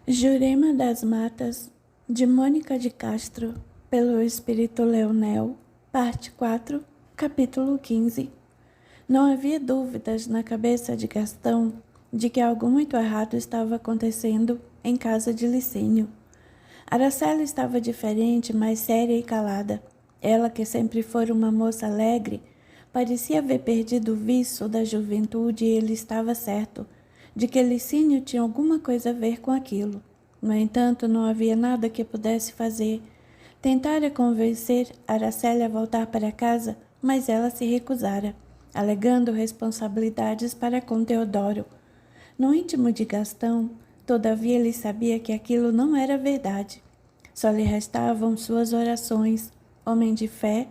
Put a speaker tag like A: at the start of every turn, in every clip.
A: Jurema das Matas, de Mônica de Castro, pelo Espírito Leonel, parte 4, capítulo 15. Não havia dúvidas na cabeça de Gastão de que algo muito errado estava acontecendo em casa de Licínio. Aracela estava diferente, mais séria e calada. Ela, que sempre fora uma moça alegre, parecia haver perdido o viço da juventude e ele estava certo de que Licínio tinha alguma coisa a ver com aquilo. No entanto, não havia nada que pudesse fazer. Tentara convencer Araceli a voltar para casa, mas ela se recusara, alegando responsabilidades para com Teodoro. No íntimo de Gastão, todavia, ele sabia que aquilo não era verdade. Só lhe restavam suas orações. Homem de fé,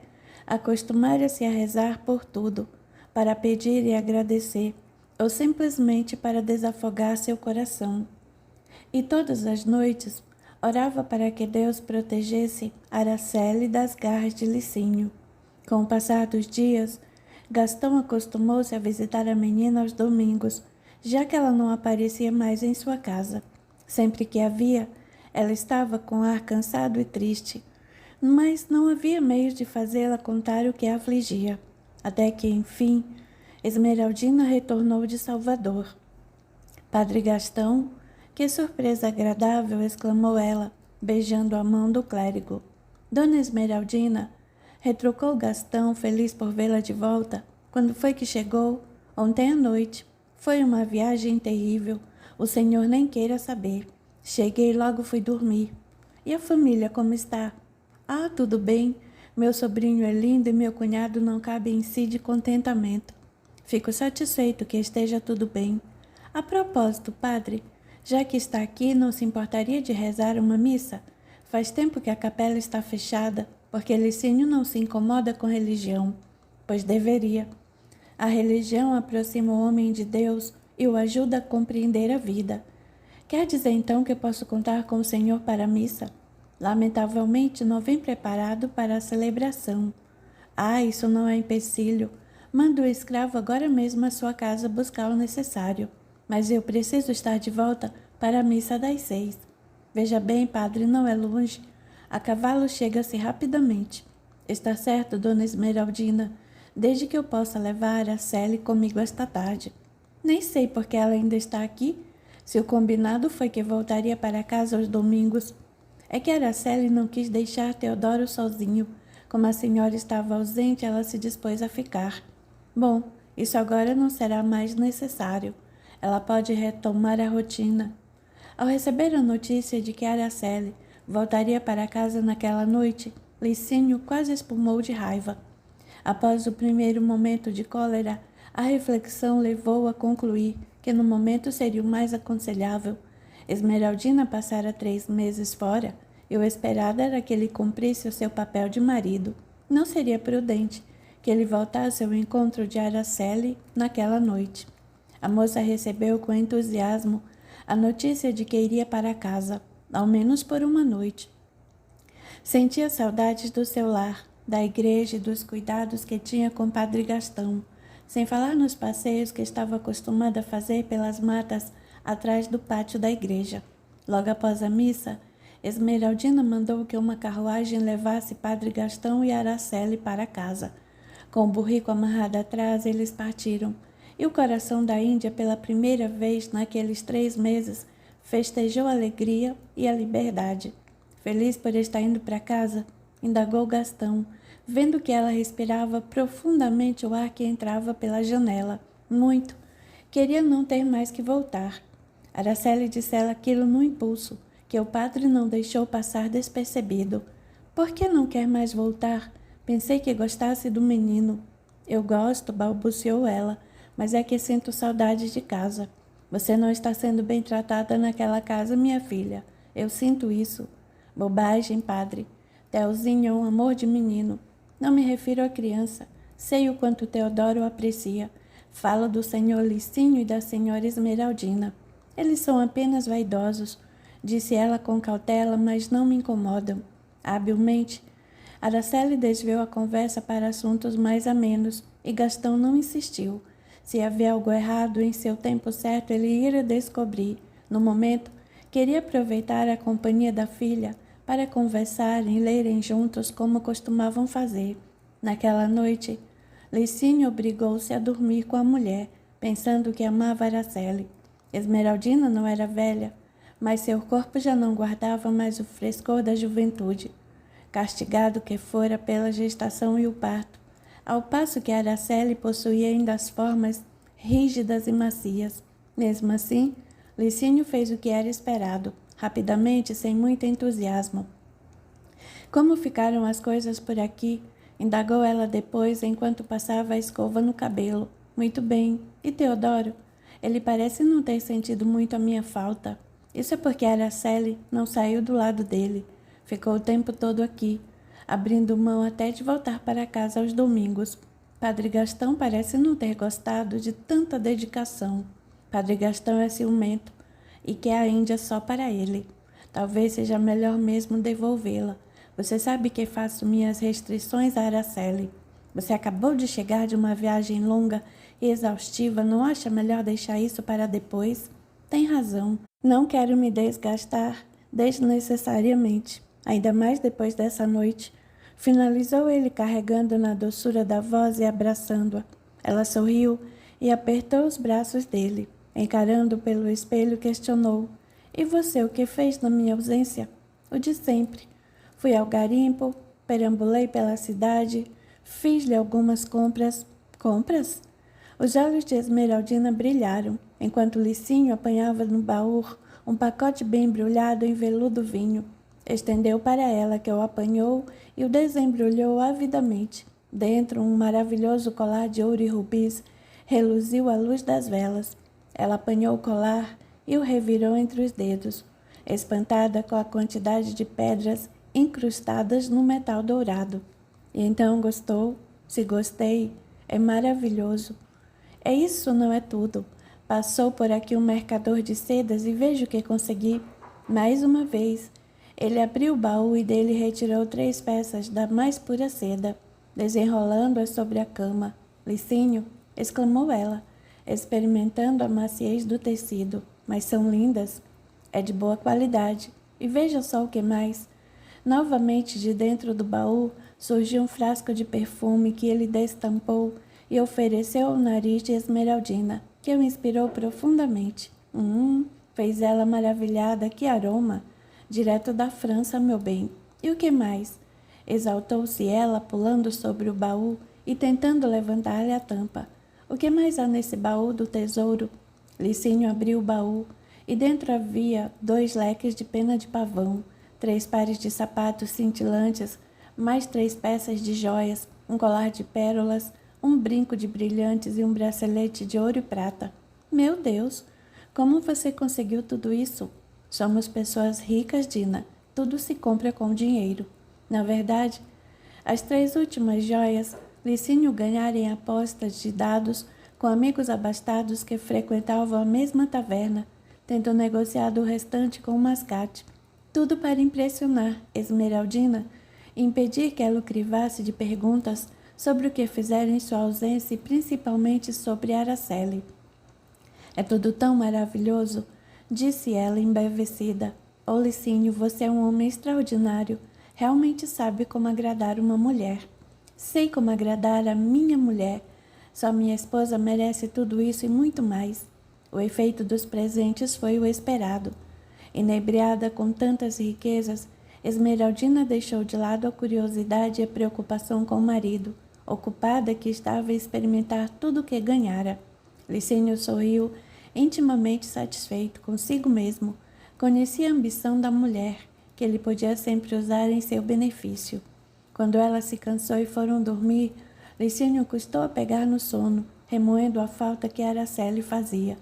A: acostumara-se a rezar por tudo, para pedir e agradecer, ou simplesmente para desafogar seu coração. E todas as noites orava para que Deus protegesse Araceli das garras de Licínio. Com o passar dos dias, Gastão acostumou-se a visitar a menina aos domingos, já que ela não aparecia mais em sua casa. Sempre que a via, ela estava com ar cansado e triste, mas não havia meios de fazê-la contar o que a afligia. Até que, enfim, Esmeraldina retornou de Salvador. Padre Gastão, que surpresa agradável, exclamou ela, beijando a mão do clérigo. Dona Esmeraldina, retrucou Gastão, feliz por vê-la de volta. Quando foi que chegou? Ontem à noite. Foi uma viagem terrível. O senhor nem queira saber. Cheguei e logo fui dormir. E a família como está? Ah, tudo bem. Meu sobrinho é lindo e meu cunhado não cabe em si de contentamento. Fico satisfeito que esteja tudo bem. A propósito, padre, já que está aqui, não se importaria de rezar uma missa? Faz tempo que a capela está fechada, porque Licínio não se incomoda com religião, pois deveria. A religião aproxima o homem de Deus e o ajuda a compreender a vida. Quer dizer então que eu posso contar com o Senhor para a missa? Lamentavelmente não vem preparado para a celebração. Ah, isso não é empecilho. Manda o escravo agora mesmo à sua casa buscar o necessário. Mas eu preciso estar de volta para a missa das 6. Veja bem, padre, não é longe. A cavalo chega-se rapidamente. Está certo, dona Esmeraldina, desde que eu possa levar a Araceli comigo esta tarde. Nem sei por que ela ainda está aqui. Se o combinado foi que voltaria para casa aos domingos. É que Araceli não quis deixar Teodoro sozinho. Como a senhora estava ausente, ela se dispôs a ficar. Bom, isso agora não será mais necessário. Ela pode retomar a rotina. Ao receber a notícia de que Araceli voltaria para casa naquela noite, Licínio quase espumou de raiva. Após o primeiro momento de cólera, a reflexão levou-o a concluir que no momento seria o mais aconselhável. Esmeraldina passara 3 meses fora e o esperado era que ele cumprisse o seu papel de marido. Não seria prudente que ele voltasse ao encontro de Araceli naquela noite. A moça recebeu com entusiasmo a notícia de que iria para casa, ao menos por uma noite. Sentia saudades do seu lar, da igreja e dos cuidados que tinha com Padre Gastão, sem falar nos passeios que estava acostumada a fazer pelas matas atrás do pátio da igreja. Logo após a missa, Esmeraldina mandou que uma carruagem levasse Padre Gastão e Araceli para casa. Com o burrico amarrado atrás, eles partiram, e o coração da Índia, pela primeira vez naqueles 3 meses, festejou a alegria e a liberdade. Feliz por estar indo para casa, indagou Gastão, vendo que ela respirava profundamente o ar que entrava pela janela. Muito. Queria não ter mais que voltar. Araceli disse-lhe aquilo no impulso, que o padre não deixou passar despercebido. Por que não quer mais voltar? Pensei que gostasse do menino. Eu gosto, balbuciou ela, mas é que sinto saudades de casa. Você não está sendo bem tratada naquela casa, minha filha. Eu sinto isso. Bobagem, padre. Teozinho é um amor de menino. Não me refiro à criança. Sei o quanto Teodoro o aprecia. Falo do senhor Licínio e da senhora Esmeraldina. Eles são apenas vaidosos, disse ela com cautela, mas não me incomodam. Habilmente, Araceli desviou a conversa para assuntos mais amenos e Gastão não insistiu. Se havia algo errado, em seu tempo certo ele ira descobrir. No momento, Queria aproveitar a companhia da filha para conversarem e lerem juntos como costumavam fazer. Naquela noite, Licínio obrigou-se a dormir com a mulher, pensando que amava Araceli. Esmeraldina não era velha, mas seu corpo já não guardava mais o frescor da juventude, castigado que fora pela gestação e o parto, ao passo que Araceli possuía ainda as formas rígidas e macias. Mesmo assim, Licínio fez o que era esperado, rapidamente, sem muito entusiasmo. Como ficaram as coisas por aqui? Indagou ela depois, enquanto passava a escova no cabelo. Muito bem. E Teodoro? Ele parece não ter sentido muito a minha falta. Isso é porque Araceli não saiu do lado dele. Ficou o tempo todo aqui, abrindo mão até de voltar para casa aos domingos. Padre Gastão parece não ter gostado de tanta dedicação. Padre Gastão é ciumento e quer a Índia só para ele. Talvez seja melhor mesmo devolvê-la. Você sabe que faço minhas restrições a Araceli. Você acabou de chegar de uma viagem longa e exaustiva. Não acha melhor deixar isso para depois? Tem razão. Não quero me desgastar desnecessariamente. Ainda mais depois dessa noite. Finalizou ele, carregando na doçura da voz e abraçando-a. Ela sorriu e apertou os braços dele. Encarando pelo espelho, questionou: E você, o que fez na minha ausência? O de sempre. Fui ao garimpo, perambulei pela cidade, fiz-lhe algumas compras. Compras? Os olhos de Esmeraldina brilharam, enquanto Licínio apanhava no baú um pacote bem embrulhado em veludo vinho. Estendeu para ela, que o apanhou e o desembrulhou avidamente. Dentro, um maravilhoso colar de ouro e rubis reluziu à luz das velas. Ela apanhou o colar e o revirou entre os dedos, espantada com a quantidade de pedras incrustadas no metal dourado. E então gostou? Se gostei, é maravilhoso. É isso, não é tudo. Passou por aqui um mercador de sedas e veja o que consegui. Mais uma vez, ele abriu o baú e dele retirou 3 peças da mais pura seda, desenrolando-as sobre a cama. Licínio, exclamou ela, experimentando a maciez do tecido. Mas são lindas. É de boa qualidade. E veja só o que mais. Novamente, de dentro do baú, surgiu um frasco de perfume que ele destampou e ofereceu ao nariz de Esmeraldina, que o inspirou profundamente. Fez ela maravilhada, que aroma! Direto da França, meu bem. E o que mais? Exaltou-se ela, pulando sobre o baú e tentando levantar-lhe a tampa. O que mais há nesse baú do tesouro? Licínio abriu o baú e dentro havia 2 leques de pena de pavão, 3 pares de sapatos cintilantes, mais 3 peças de joias, um colar de pérolas, um brinco de brilhantes e um bracelete de ouro e prata. Meu Deus! Como você conseguiu tudo isso? Somos pessoas ricas, Dina. Tudo se compra com dinheiro. Na verdade, as 3 últimas joias Licínio ganhara em apostas de dados com amigos abastados que frequentavam a mesma taverna, tendo negociado o restante com o mascate. Tudo para impressionar Esmeraldina e impedir que ela o crivasse de perguntas sobre o que fizera em sua ausência e principalmente sobre Araceli. É tudo tão maravilhoso, disse ela embevecida. Ô Licínio, você é um homem extraordinário. Realmente sabe como agradar uma mulher. Sei como agradar a minha mulher. Só minha esposa merece tudo isso e muito mais. O efeito dos presentes foi o esperado. Inebriada com tantas riquezas, Esmeraldina deixou de lado a curiosidade e a preocupação com o marido, ocupada que estava a experimentar tudo o que ganhara. Licínio sorriu, intimamente satisfeito consigo mesmo. Conhecia a ambição da mulher, que ele podia sempre usar em seu benefício. Quando ela se cansou e foram dormir, Licínio custou a pegar no sono, remoendo a falta que Araceli fazia.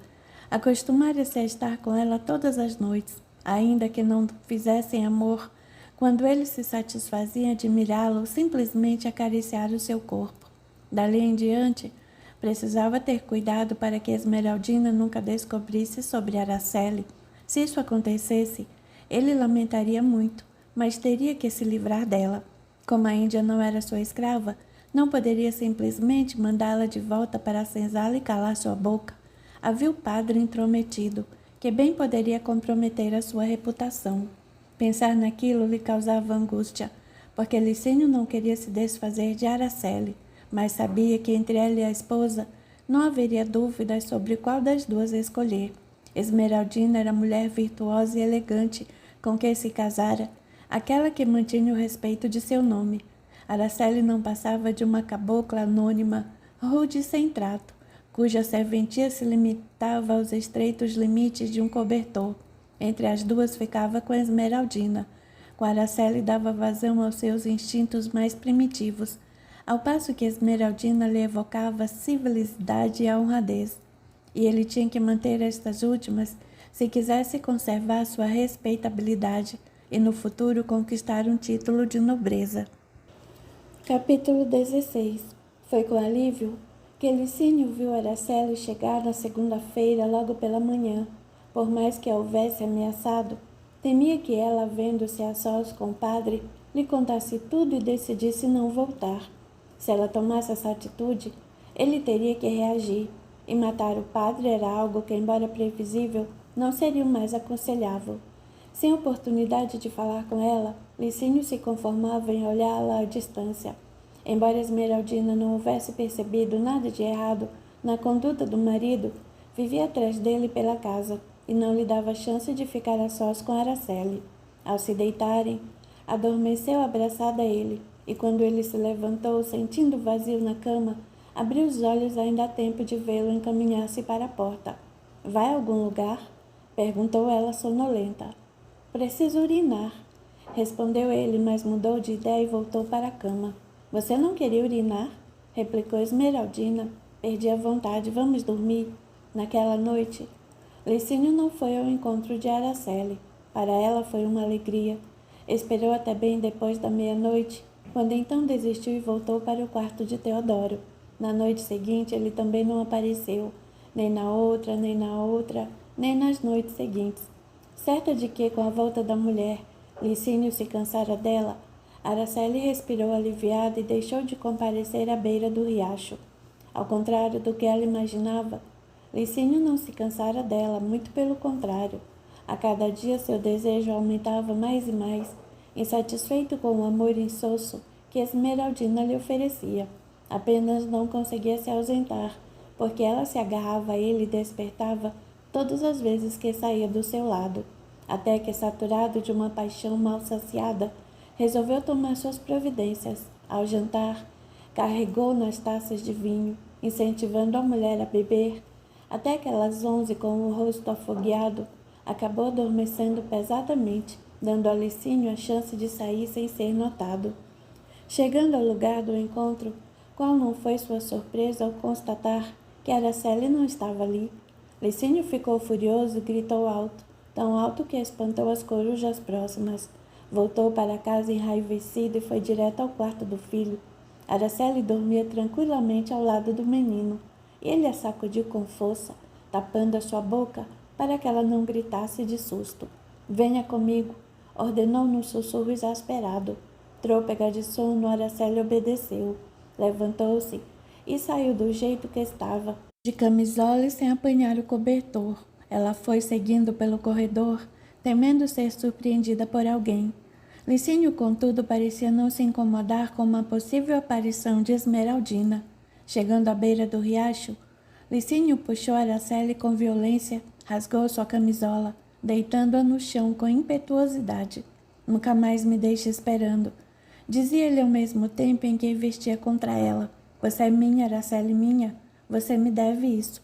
A: Acostumara-se a estar com ela todas as noites, ainda que não fizessem amor, quando ele se satisfazia em admirá-la ou simplesmente acariciar o seu corpo. Dali em diante, precisava ter cuidado para que Esmeraldina nunca descobrisse sobre Araceli. Se isso acontecesse, ele lamentaria muito, mas teria que se livrar dela. Como a Índia não era sua escrava, não poderia simplesmente mandá-la de volta para a senzala e calar sua boca. Havia o padre intrometido, que bem poderia comprometer a sua reputação. Pensar naquilo lhe causava angústia, porque Licínio não queria se desfazer de Araceli, mas sabia que entre ela e a esposa não haveria dúvidas sobre qual das duas escolher. Esmeraldina era a mulher virtuosa e elegante com quem se casara, aquela que mantinha o respeito de seu nome. Araceli não passava de uma cabocla anônima, rude e sem trato, cuja serventia se limitava aos estreitos limites de um cobertor. Entre as duas ficava com Esmeraldina. Com Araceli dava vazão aos seus instintos mais primitivos, ao passo que Esmeraldina lhe evocava a civilidade e a honradez. E ele tinha que manter estas últimas se quisesse conservar sua respeitabilidade e no futuro conquistar um título de nobreza. Capítulo 16. Foi com alívio que Licínio viu Araceli chegar na segunda-feira logo pela manhã. Por mais que a houvesse ameaçado, temia que ela, vendo-se a sós com o padre, lhe contasse tudo e decidisse não voltar. Se ela tomasse essa atitude, ele teria que reagir, e matar o padre era algo que, embora previsível, não seria o mais aconselhável. Sem oportunidade de falar com ela, Licínio se conformava em olhá-la à distância. Embora Esmeraldina não houvesse percebido nada de errado na conduta do marido, vivia atrás dele pela casa e não lhe dava chance de ficar a sós com Araceli. Ao se deitarem, adormeceu abraçada a ele, e quando ele se levantou, sentindo vazio na cama, abriu os olhos ainda a tempo de vê-lo encaminhar-se para a porta. — Vai a algum lugar? Perguntou ela sonolenta. — Preciso urinar, respondeu ele, mas mudou de ideia e voltou para a cama. — Você não queria urinar? Replicou Esmeraldina. — Perdi a vontade, vamos dormir. Naquela noite, Licínio não foi ao encontro de Araceli. Para ela foi uma alegria. Esperou até bem depois da meia-noite, quando então desistiu e voltou para o quarto de Teodoro. Na noite seguinte ele também não apareceu, nem na outra, nem nas noites seguintes. Certa de que, com a volta da mulher, Licínio se cansara dela, Araceli respirou aliviada e deixou de comparecer à beira do riacho. Ao contrário do que ela imaginava, Licínio não se cansara dela, muito pelo contrário. A cada dia seu desejo aumentava mais e mais, insatisfeito com o amor insosso que Esmeraldina lhe oferecia. Apenas não conseguia se ausentar, porque ela se agarrava a ele e despertava todas as vezes que saía do seu lado, até que, saturado de uma paixão mal saciada, resolveu tomar suas providências. Ao jantar, carregou nas taças de vinho, incentivando a mulher a beber, até que às 11, com o rosto afogueado, acabou adormecendo pesadamente, dando a Licínio a chance de sair sem ser notado. Chegando ao lugar do encontro, qual não foi sua surpresa ao constatar que Araceli não estava ali? Licínio ficou furioso e gritou alto, tão alto que espantou as corujas próximas. Voltou para casa enraivecido e foi direto ao quarto do filho. Araceli dormia tranquilamente ao lado do menino. Ele a sacudiu com força, tapando a sua boca para que ela não gritasse de susto. — Venha comigo, ordenou num sussurro exasperado. Trôpega de sono, Araceli obedeceu. Levantou-se e saiu do jeito que estava, de camisola e sem apanhar o cobertor. Ela foi seguindo pelo corredor, temendo ser surpreendida por alguém. Licínio, contudo, parecia não se incomodar com uma possível aparição de Esmeraldina. Chegando à beira do riacho, Licínio puxou Araceli com violência, rasgou sua camisola, deitando-a no chão com impetuosidade. — Nunca mais me deixe esperando, dizia-lhe ao mesmo tempo em que investia contra ela. — Você é minha, Araceli, minha. Você me deve isso.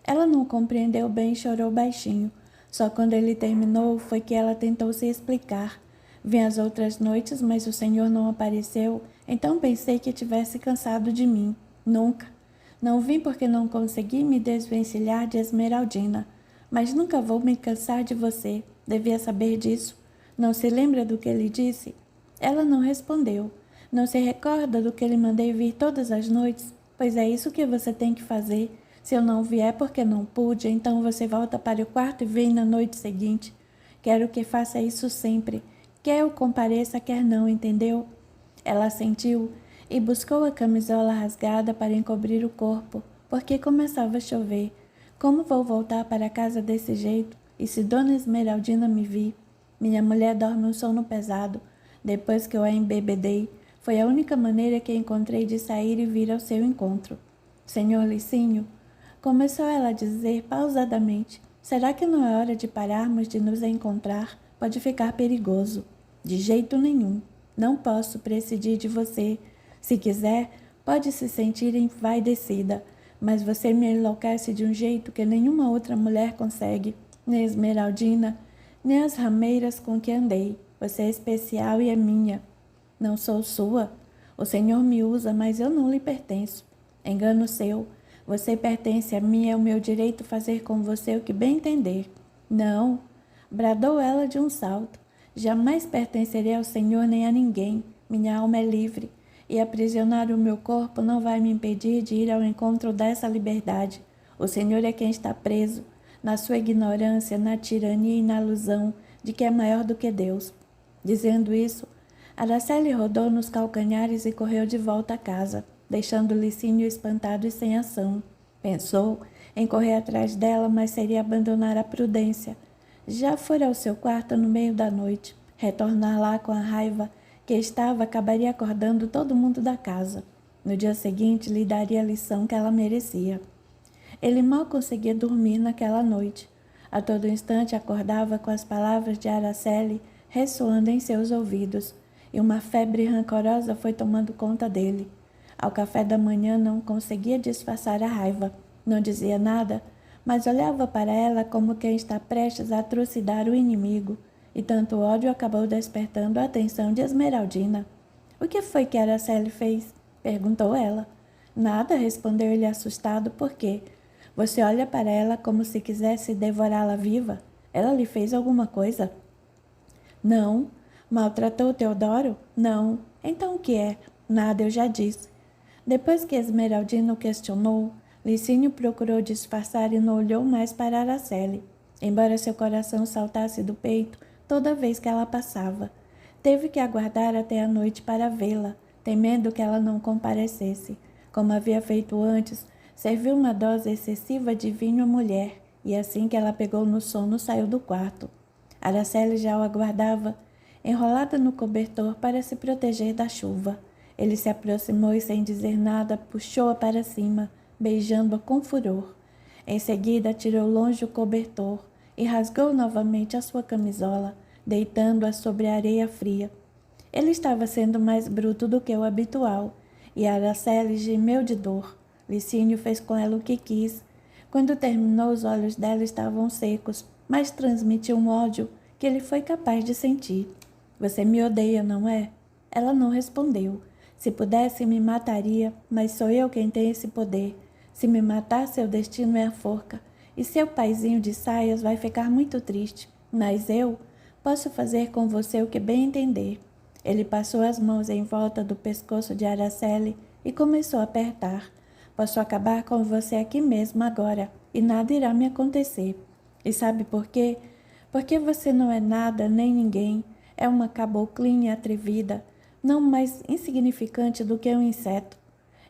A: Ela não compreendeu bem e chorou baixinho. Só quando ele terminou foi que ela tentou se explicar. Vim as outras noites, mas o senhor não apareceu, então pensei que tivesse cansado de mim. Nunca. Não vim porque não consegui me desvencilhar de Esmeraldina. Mas nunca vou me cansar de você. Devia saber disso. Não se lembra do que ele disse? Ela não respondeu. Não se recorda do que lhe mandei vir todas as noites? Pois é isso que você tem que fazer. Se eu não vier porque não pude, então você volta para o quarto e vem na noite seguinte. Quero que faça isso sempre. Quer eu compareça, quer não, entendeu? Ela assentiu e buscou a camisola rasgada para encobrir o corpo, porque começava a chover. Como vou voltar para casa desse jeito? E se Dona Esmeraldina me vir, minha mulher dorme um sono pesado. Depois que eu a embebedei, foi a única maneira que encontrei de sair e vir ao seu encontro. Senhor Licinho, começou ela a dizer pausadamente, será que não é hora de pararmos de nos encontrar? Pode ficar perigoso. De jeito nenhum. Não posso prescindir de você. Se quiser, pode se sentir envaidecida, mas você me enlouquece de um jeito que nenhuma outra mulher consegue, nem Esmeraldina, nem as rameiras com que andei. Você é especial e é minha. Não sou sua. O Senhor me usa, mas eu não lhe pertenço. Engano seu. Você pertence a mim, é o meu direito fazer com você o que bem entender. Não, bradou ela de um salto. Jamais pertencerei ao Senhor nem a ninguém. Minha alma é livre, e aprisionar o meu corpo não vai me impedir de ir ao encontro dessa liberdade. O Senhor é quem está preso, na sua ignorância, na tirania e na ilusão de que é maior do que Deus. Dizendo isso, Araceli rodou nos calcanhares e correu de volta a casa, deixando Licínio espantado e sem ação. Pensou em correr atrás dela, mas seria abandonar a prudência. Já fora ao seu quarto no meio da noite. Retornar lá com a raiva que estava acabaria acordando todo mundo da casa. No dia seguinte lhe daria a lição que ela merecia. Ele mal conseguia dormir naquela noite. A todo instante acordava com as palavras de Araceli ressoando em seus ouvidos, e uma febre rancorosa foi tomando conta dele. Ao café da manhã não conseguia disfarçar a raiva. Não dizia nada, mas olhava para ela como quem está prestes a trucidar o inimigo, e tanto ódio acabou despertando a atenção de Esmeraldina. O que foi que Araceli fez? Perguntou ela. Nada, respondeu ele assustado. Por quê? Você olha para ela como se quisesse devorá-la viva? Ela lhe fez alguma coisa? Não. Maltratou Teodoro? Não. Então o que é? Nada, eu já disse. Depois que Esmeraldina o questionou, Licínio procurou disfarçar e não olhou mais para Araceli, embora seu coração saltasse do peito toda vez que ela passava. Teve que aguardar até a noite para vê-la, temendo que ela não comparecesse. Como havia feito antes, serviu uma dose excessiva de vinho à mulher, e assim que ela pegou no sono, saiu do quarto. Araceli já o aguardava, enrolada no cobertor para se proteger da chuva. Ele se aproximou e, sem dizer nada, puxou-a para cima, beijando-a com furor. Em seguida, tirou longe o cobertor e rasgou novamente a sua camisola, deitando-a sobre a areia fria. Ele estava sendo mais bruto do que o habitual, e Araceli gemeu de dor. Licínio fez com ela o que quis. Quando terminou, os olhos dela estavam secos, mas transmitiu um ódio que ele foi capaz de sentir. Você me odeia, não é? Ela não respondeu. Se pudesse, me mataria, mas sou eu quem tem esse poder. Se me matar, seu destino é a forca. E seu paizinho de saias vai ficar muito triste. Mas eu posso fazer com você o que bem entender. Ele passou as mãos em volta do pescoço de Araceli e começou a apertar. Posso acabar com você aqui mesmo agora, e nada irá me acontecer. E sabe por quê? Porque você não é nada nem ninguém. É uma caboclinha atrevida, não mais insignificante do que um inseto.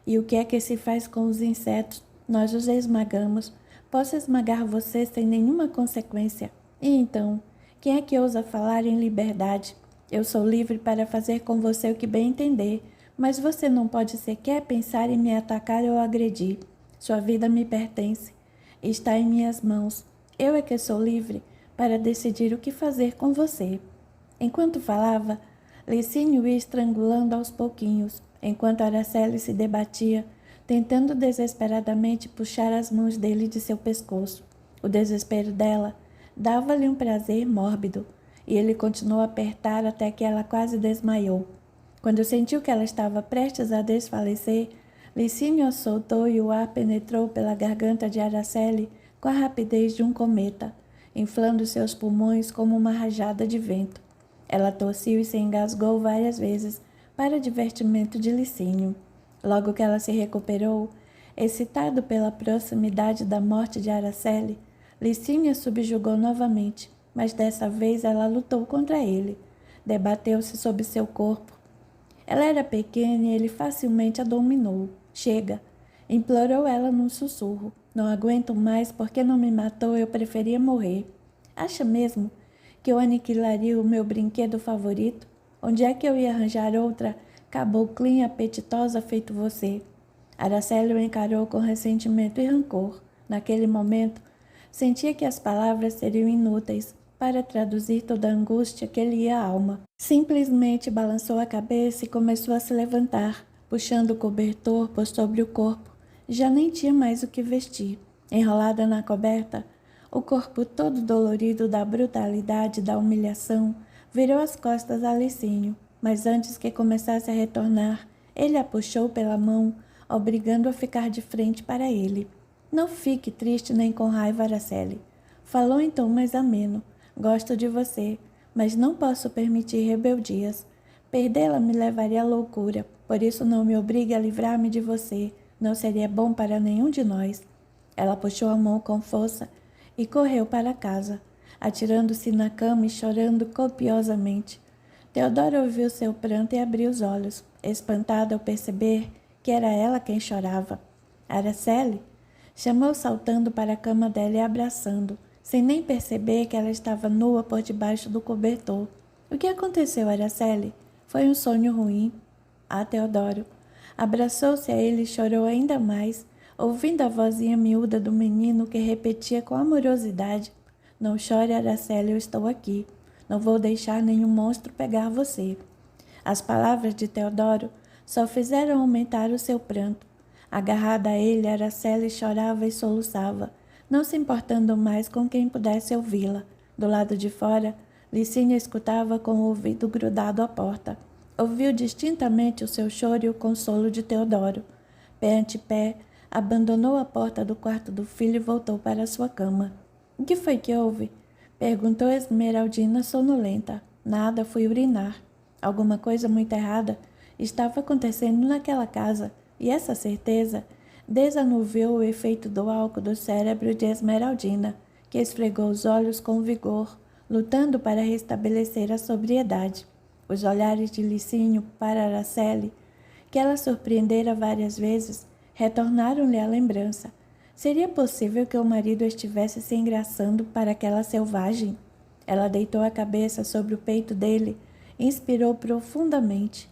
A: E o que é que se faz com os insetos? Nós os esmagamos. Posso esmagar você sem nenhuma consequência. E então, quem é que ousa falar em liberdade? Eu sou livre para fazer com você o que bem entender, mas você não pode sequer pensar em me atacar ou agredir. Sua vida me pertence. Está em minhas mãos. Eu é que sou livre para decidir o que fazer com você. Enquanto falava, Licínio ia estrangulando aos pouquinhos, enquanto Araceli se debatia, tentando desesperadamente puxar as mãos dele de seu pescoço. O desespero dela dava-lhe um prazer mórbido, e ele continuou a apertar até que ela quase desmaiou. Quando sentiu que ela estava prestes a desfalecer, Licínio a soltou e o ar penetrou pela garganta de Araceli com a rapidez de um cometa, inflando seus pulmões como uma rajada de vento. Ela tossiu e se engasgou várias vezes, para divertimento de Licínio. Logo que ela se recuperou, excitado pela proximidade da morte de Araceli, Licínio a subjugou novamente, mas dessa vez ela lutou contra ele. Debateu-se sob seu corpo. Ela era pequena e ele facilmente a dominou. Chega, implorou ela num sussurro. Não aguento mais, porque não me matou, eu preferia morrer. Acha mesmo que eu aniquilaria o meu brinquedo favorito? Onde é que eu ia arranjar outra caboclinha apetitosa feito você? Araceli o encarou com ressentimento e rancor. Naquele momento, sentia que as palavras seriam inúteis para traduzir toda a angústia que lhe ia a alma. Simplesmente balançou a cabeça e começou a se levantar, puxando o cobertor por sobre o corpo. Já nem tinha mais o que vestir. Enrolada na coberta, o corpo todo dolorido da brutalidade da humilhação, virou as costas a Licínio, mas antes que começasse a retornar, ele a puxou pela mão, obrigando a ficar de frente para ele. Não fique triste nem com raiva, Araceli. Falou em tom mais ameno. Gosto de você, mas não posso permitir rebeldias. Perdê-la me levaria à loucura, por isso não me obrigue a livrar-me de você. Não seria bom para nenhum de nós. Ela puxou a mão com força e correu para casa, atirando-se na cama e chorando copiosamente. Teodoro ouviu seu pranto e abriu os olhos, espantada ao perceber que era ela quem chorava. Araceli? Chamou saltando para a cama dela e abraçando, sem nem perceber que ela estava nua por debaixo do cobertor. O que aconteceu, Araceli? Foi um sonho ruim. Ah, Teodoro. Abraçou-se a ele e chorou ainda mais, ouvindo a vozinha miúda do menino que repetia com amorosidade: Não chore, Araceli, eu estou aqui. Não vou deixar nenhum monstro pegar você. As palavras de Teodoro só fizeram aumentar o seu pranto. Agarrada a ele, Araceli chorava e soluçava, não se importando mais com quem pudesse ouvi-la. Do lado de fora, Licínio escutava com o ouvido grudado à porta. Ouviu distintamente o seu choro e o consolo de Teodoro. Pé ante pé, abandonou a porta do quarto do filho e voltou para sua cama. O que foi que houve? Perguntou Esmeraldina sonolenta. Nada, fui urinar. Alguma coisa muito errada estava acontecendo naquela casa, e essa certeza desanuviou o efeito do álcool do cérebro de Esmeraldina, que esfregou os olhos com vigor, lutando para restabelecer a sobriedade. Os olhares de Licínio para Araceli, que ela surpreendera várias vezes, retornaram-lhe à lembrança. Seria possível que o marido estivesse se engraçando para aquela selvagem? Ela deitou a cabeça sobre o peito dele e inspirou profundamente.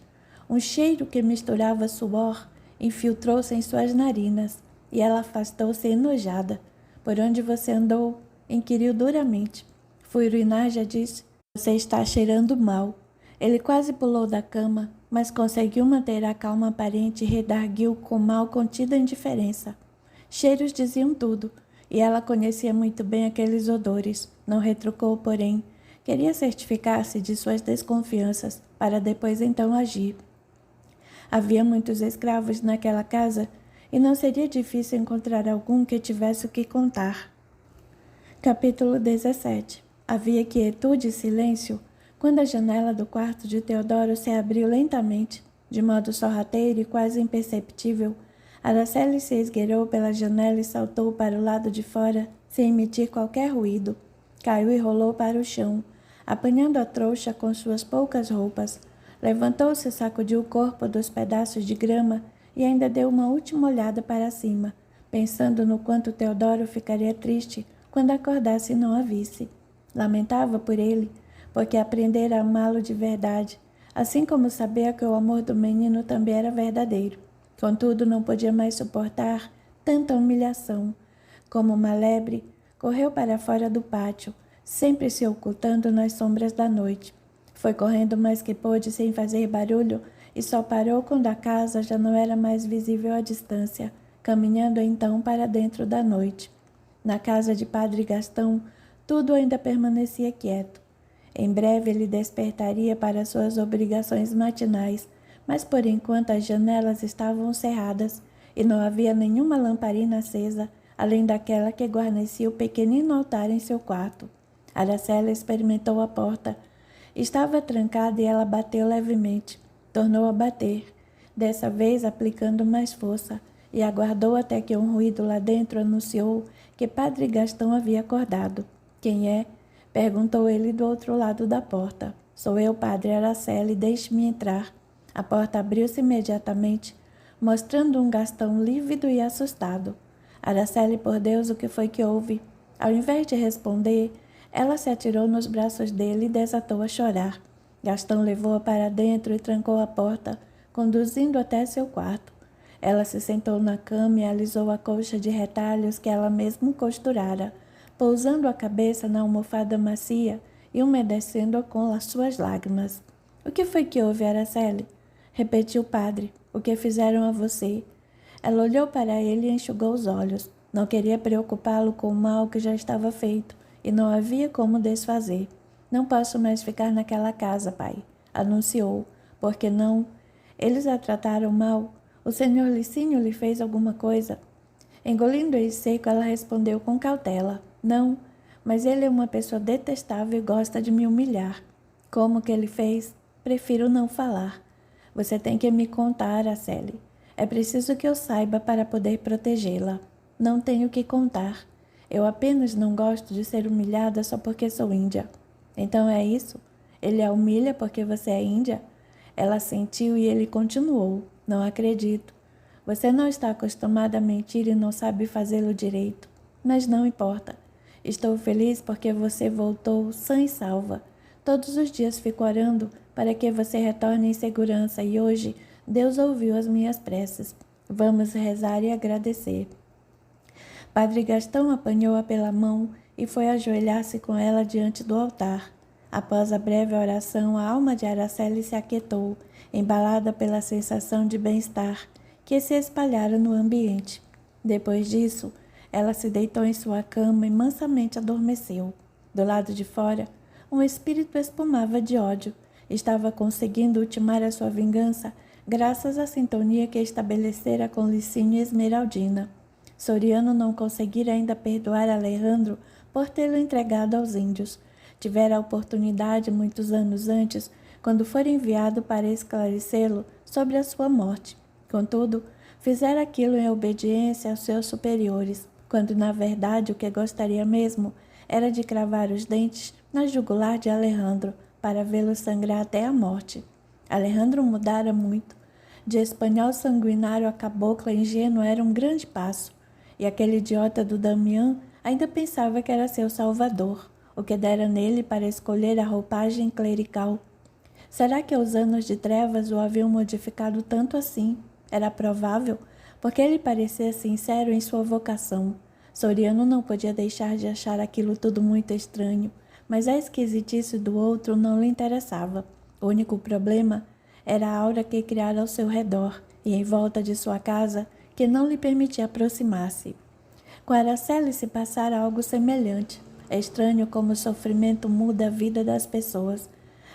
A: Um cheiro que misturava suor infiltrou-se em suas narinas e ela afastou-se enojada. Por onde você andou? Inquiriu duramente. Fui urinar, já disse. Você está cheirando mal. Ele quase pulou da cama, mas conseguiu manter a calma aparente e redarguiu com mal contida indiferença. Cheiros diziam tudo, e ela conhecia muito bem aqueles odores. Não retrucou, porém. Queria certificar-se de suas desconfianças, para depois então agir. Havia muitos escravos naquela casa, e não seria difícil encontrar algum que tivesse o que contar. Capítulo 17. Havia quietude e silêncio quando a janela do quarto de Teodoro se abriu lentamente, de modo sorrateiro e quase imperceptível. Araceli se esgueirou pela janela e saltou para o lado de fora, sem emitir qualquer ruído. Caiu e rolou para o chão, apanhando a trouxa com suas poucas roupas. Levantou-se e sacudiu o corpo dos pedaços de grama e ainda deu uma última olhada para cima, pensando no quanto Teodoro ficaria triste quando acordasse e não a visse. Lamentava por ele, porque aprendera a amá-lo de verdade, assim como sabia que o amor do menino também era verdadeiro. Contudo, não podia mais suportar tanta humilhação. Como uma lebre, correu para fora do pátio, sempre se ocultando nas sombras da noite. Foi correndo mais que pôde sem fazer barulho e só parou quando a casa já não era mais visível à distância, caminhando então para dentro da noite. Na casa de Padre Gastão, tudo ainda permanecia quieto. Em breve ele despertaria para suas obrigações matinais, mas por enquanto as janelas estavam cerradas e não havia nenhuma lamparina acesa, além daquela que guarnecia o pequenino altar em seu quarto. Araceli experimentou a porta. Estava trancada e ela bateu levemente. Tornou a bater, dessa vez aplicando mais força, e aguardou até que um ruído lá dentro anunciou que Padre Gastão havia acordado. Quem é? Perguntou ele do outro lado da porta. Sou eu, Padre Araceli, deixe-me entrar. A porta abriu-se imediatamente, mostrando um Gastão lívido e assustado. Araceli, por Deus, o que foi que houve? Ao invés de responder, Ela se atirou nos braços dele e desatou a chorar. Gastão levou-a para dentro e trancou a porta, conduzindo até seu quarto. Ela se sentou na cama e alisou a colcha de retalhos que ela mesma costurara, pousando a cabeça na almofada macia e umedecendo-a com as suas lágrimas. — O que foi que houve, Araceli? Repetiu o padre. — O que fizeram a você? Ela olhou para ele e enxugou os olhos. Não queria preocupá-lo com o mal que já estava feito, e não havia como desfazer. — Não posso mais ficar naquela casa, pai, anunciou. — Por que não? Eles a trataram mal? O senhor Licínio lhe fez alguma coisa? Engolindo em seco, ela respondeu com cautela. — Não, mas ele é uma pessoa detestável e gosta de me humilhar. — Como que ele fez? Prefiro não falar. Você tem que me contar, Araceli. É preciso que eu saiba para poder protegê-la. Não tenho que contar. Eu apenas não gosto de ser humilhada só porque sou índia. Então é isso? Ele a humilha porque você é índia? Ela assentiu e ele continuou. Não acredito. Você não está acostumada a mentir e não sabe fazê-lo direito. Mas não importa. Estou feliz porque você voltou sã e salva. Todos os dias fico orando para que você retorne em segurança e hoje Deus ouviu as minhas preces. Vamos rezar e agradecer. Padre Gastão apanhou-a pela mão e foi ajoelhar-se com ela diante do altar. Após a breve oração, a alma de Araceli se aquietou, embalada pela sensação de bem-estar que se espalhara no ambiente. Depois disso, ela se deitou em sua cama e mansamente adormeceu. Do lado de fora, um espírito espumava de ódio. Estava conseguindo ultimar a sua vingança graças à sintonia que estabelecera com Licínio e Esmeraldina. Soriano não conseguira ainda perdoar Alejandro por tê-lo entregado aos índios. Tivera a oportunidade muitos anos antes, quando fora enviado para esclarecê-lo sobre a sua morte. Contudo, fizera aquilo em obediência aos seus superiores, quando na verdade o que gostaria mesmo era de cravar os dentes na jugular de Alejandro para vê-lo sangrar até a morte. Alejandro mudara muito. De espanhol sanguinário a cabocla ingênua era um grande passo, e aquele idiota do Damião ainda pensava que era seu salvador, o que dera nele para escolher a roupagem clerical. Será que os anos de trevas o haviam modificado tanto assim? Era provável, porque ele parecia sincero em sua vocação. Soriano não podia deixar de achar aquilo tudo muito estranho, mas a esquisitice do outro não lhe interessava. O único problema era a aura que criara ao seu redor e em volta de sua casa, que não lhe permitia aproximar-se. Com Araceli se passara algo semelhante. É estranho como o sofrimento muda a vida das pessoas.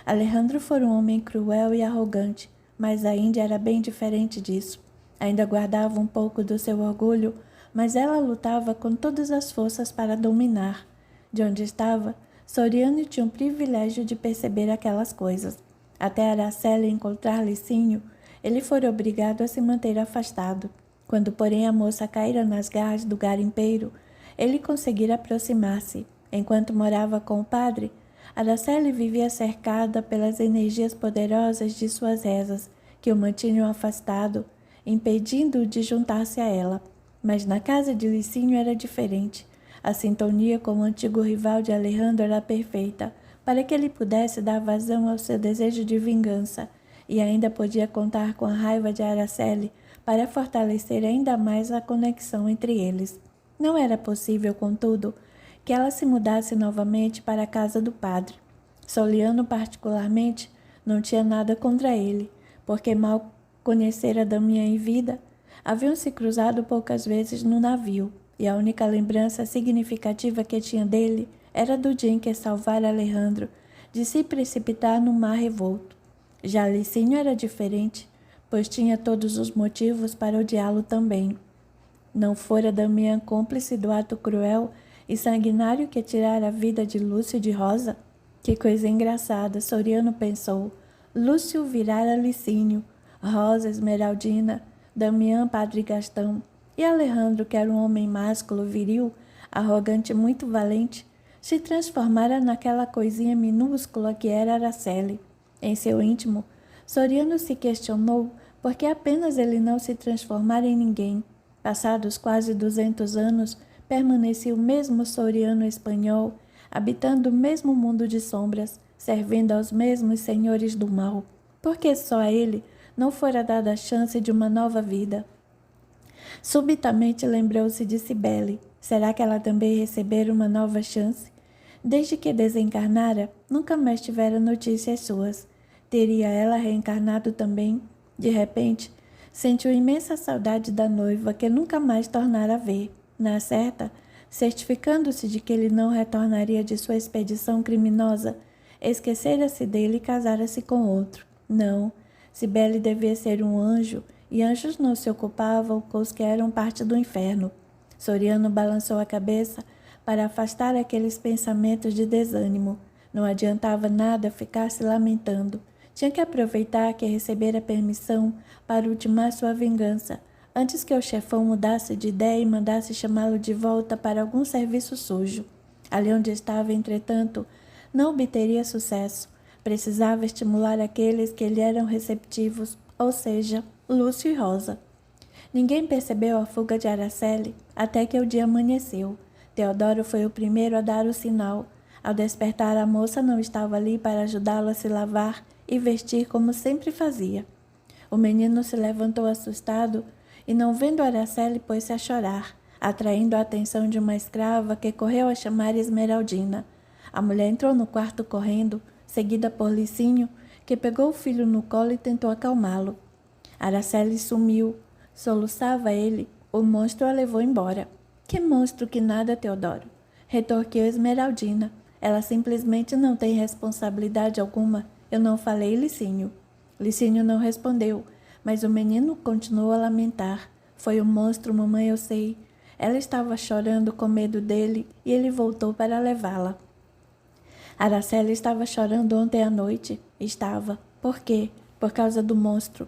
A: Alejandro fora um homem cruel e arrogante, mas a Índia era bem diferente disso. Ainda guardava um pouco do seu orgulho, mas ela lutava com todas as forças para dominar. De onde estava, Soriano tinha o privilégio de perceber aquelas coisas. Até Araceli encontrar Licínio, ele fora obrigado a se manter afastado. Quando, porém, a moça caíra nas garras do garimpeiro, ele conseguira aproximar-se. Enquanto morava com o padre, Araceli vivia cercada pelas energias poderosas de suas rezas, que o mantinham afastado, impedindo-o de juntar-se a ela. Mas na casa de Licínio era diferente. A sintonia com o antigo rival de Alejandro era perfeita, para que ele pudesse dar vazão ao seu desejo de vingança, e ainda podia contar com a raiva de Araceli para fortalecer ainda mais a conexão entre eles. Não era possível, contudo, que ela se mudasse novamente para a casa do padre. Soliano, particularmente, não tinha nada contra ele, porque mal conhecera Damião em vida, haviam se cruzado poucas vezes no navio, e a única lembrança significativa que tinha dele era do dia em que salvara Alejandro de se precipitar no mar revolto. Já Licínio era diferente, pois tinha todos os motivos para odiá-lo também. Não fora Damião cúmplice do ato cruel e sanguinário que tirara a vida de Lúcio de Rosa? Que coisa engraçada, Soriano pensou. Lúcio virara Licínio, Rosa, Esmeraldina, Damião, Padre Gastão, e Alejandro, que era um homem másculo, viril, arrogante e muito valente, se transformara naquela coisinha minúscula que era Araceli. Em seu íntimo, Soriano se questionou por que apenas ele não se transformara em ninguém. Passados quase 200 anos, permanecia o mesmo Soriano espanhol, habitando o mesmo mundo de sombras, servindo aos mesmos senhores do mal. Porque só a ele não fora dada a chance de uma nova vida. Subitamente lembrou-se de Cibele. Será que ela também recebera uma nova chance? Desde que desencarnara, nunca mais tivera notícias suas. Teria ela reencarnado também? De repente, sentiu imensa saudade da noiva que nunca mais tornara a ver. Na certa, certificando-se de que ele não retornaria de sua expedição criminosa, esquecera-se dele e casara-se com outro. Não, Cibele devia ser um anjo, e anjos não se ocupavam com os que eram parte do inferno. Soriano balançou a cabeça para afastar aqueles pensamentos de desânimo. Não adiantava nada ficar se lamentando. Tinha que aproveitar que recebera permissão para ultimar sua vingança, antes que o chefão mudasse de ideia e mandasse chamá-lo de volta para algum serviço sujo. Ali onde estava, entretanto, não obteria sucesso. Precisava estimular aqueles que lhe eram receptivos, ou seja, Lúcio e Rosa. Ninguém percebeu a fuga de Araceli até que o dia amanheceu. Teodoro foi o primeiro a dar o sinal. Ao despertar, a moça não estava ali para ajudá-lo a se lavar e vestir como sempre fazia. O menino se levantou assustado e, não vendo Araceli, pôs-se a chorar, atraindo a atenção de uma escrava que correu a chamar Esmeraldina. A mulher entrou no quarto correndo, seguida por Licinho, que pegou o filho no colo e tentou acalmá-lo. Araceli sumiu. Soluçava ele. O monstro a levou embora. Que monstro que nada, Teodoro, retorquiu Esmeraldina. Ela simplesmente não tem responsabilidade alguma. Eu não falei, Licinho. Licinho não respondeu, mas o menino continuou a lamentar. Foi um monstro, mamãe, eu sei. Ela estava chorando com medo dele e ele voltou para levá-la. Araceli estava chorando ontem à noite. Estava. Por quê? Por causa do monstro.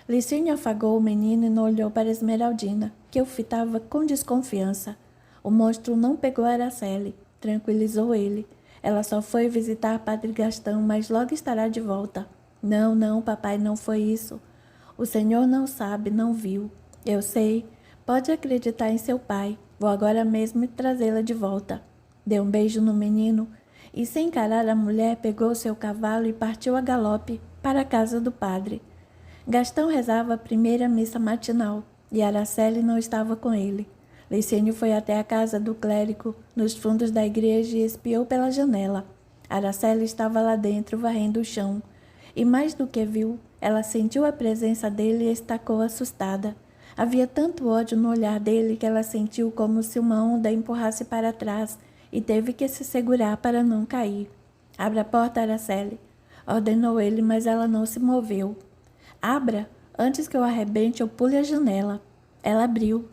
A: Licinho afagou o menino e não olhou para Esmeraldina, que o fitava com desconfiança. O monstro não pegou Araceli, tranquilizou ele. Ela só foi visitar Padre Gastão, mas logo estará de volta. Não, não, papai, não foi isso. O senhor não sabe, não viu. Eu sei. Pode acreditar em seu pai. Vou agora mesmo trazê-la de volta. Deu um beijo no menino e, sem encarar a mulher, pegou seu cavalo e partiu a galope para a casa do padre. Gastão rezava a primeira missa matinal e Araceli não estava com ele. Licínio foi até a casa do clérigo, nos fundos da igreja, e espiou pela janela. Araceli estava lá dentro, varrendo o chão. E mais do que viu, ela sentiu a presença dele e estacou assustada. Havia tanto ódio no olhar dele que ela sentiu como se uma onda a empurrasse para trás e teve que se segurar para não cair. Abra a porta, Araceli, ordenou ele, mas ela não se moveu. Abra, antes que eu arrebente ou pule a janela. Ela abriu.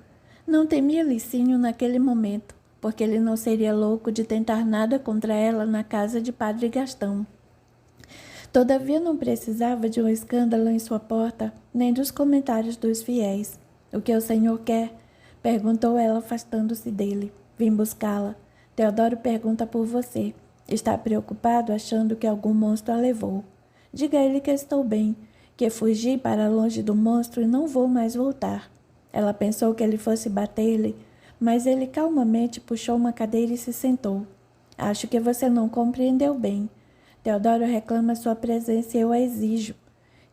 A: Não temia Licinho naquele momento, porque ele não seria louco de tentar nada contra ela na casa de Padre Gastão. Todavia não precisava de um escândalo em sua porta, nem dos comentários dos fiéis. O que o senhor quer? Perguntou ela, afastando-se dele. Vim buscá-la. Teodoro pergunta por você. Está preocupado, achando que algum monstro a levou. Diga a ele que estou bem, que fugi para longe do monstro e não vou mais voltar. Ela pensou que ele fosse bater-lhe, mas ele calmamente puxou uma cadeira e se sentou. Acho que você não compreendeu bem. Teodoro reclama sua presença e eu a exijo.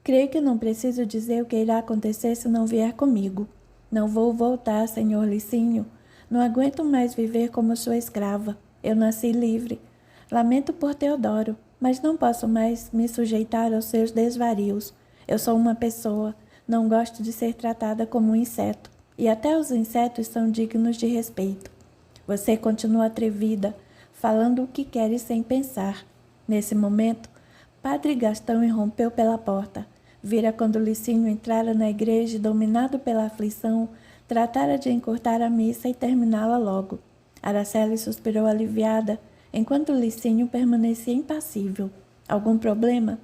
A: Creio que não preciso dizer o que irá acontecer se não vier comigo. Não vou voltar, senhor Licinho. Não aguento mais viver como sua escrava. Eu nasci livre. Lamento por Teodoro, mas não posso mais me sujeitar aos seus desvarios. Eu sou uma pessoa. Não gosto de ser tratada como um inseto, e até os insetos são dignos de respeito. Você continua atrevida, falando o que quer e sem pensar. Nesse momento, Padre Gastão irrompeu pela porta. Vira quando Licinho entrara na igreja e, dominado pela aflição, tratara de encurtar a missa e terminá-la logo. Araceli suspirou aliviada, enquanto Licinho permanecia impassível. Algum problema?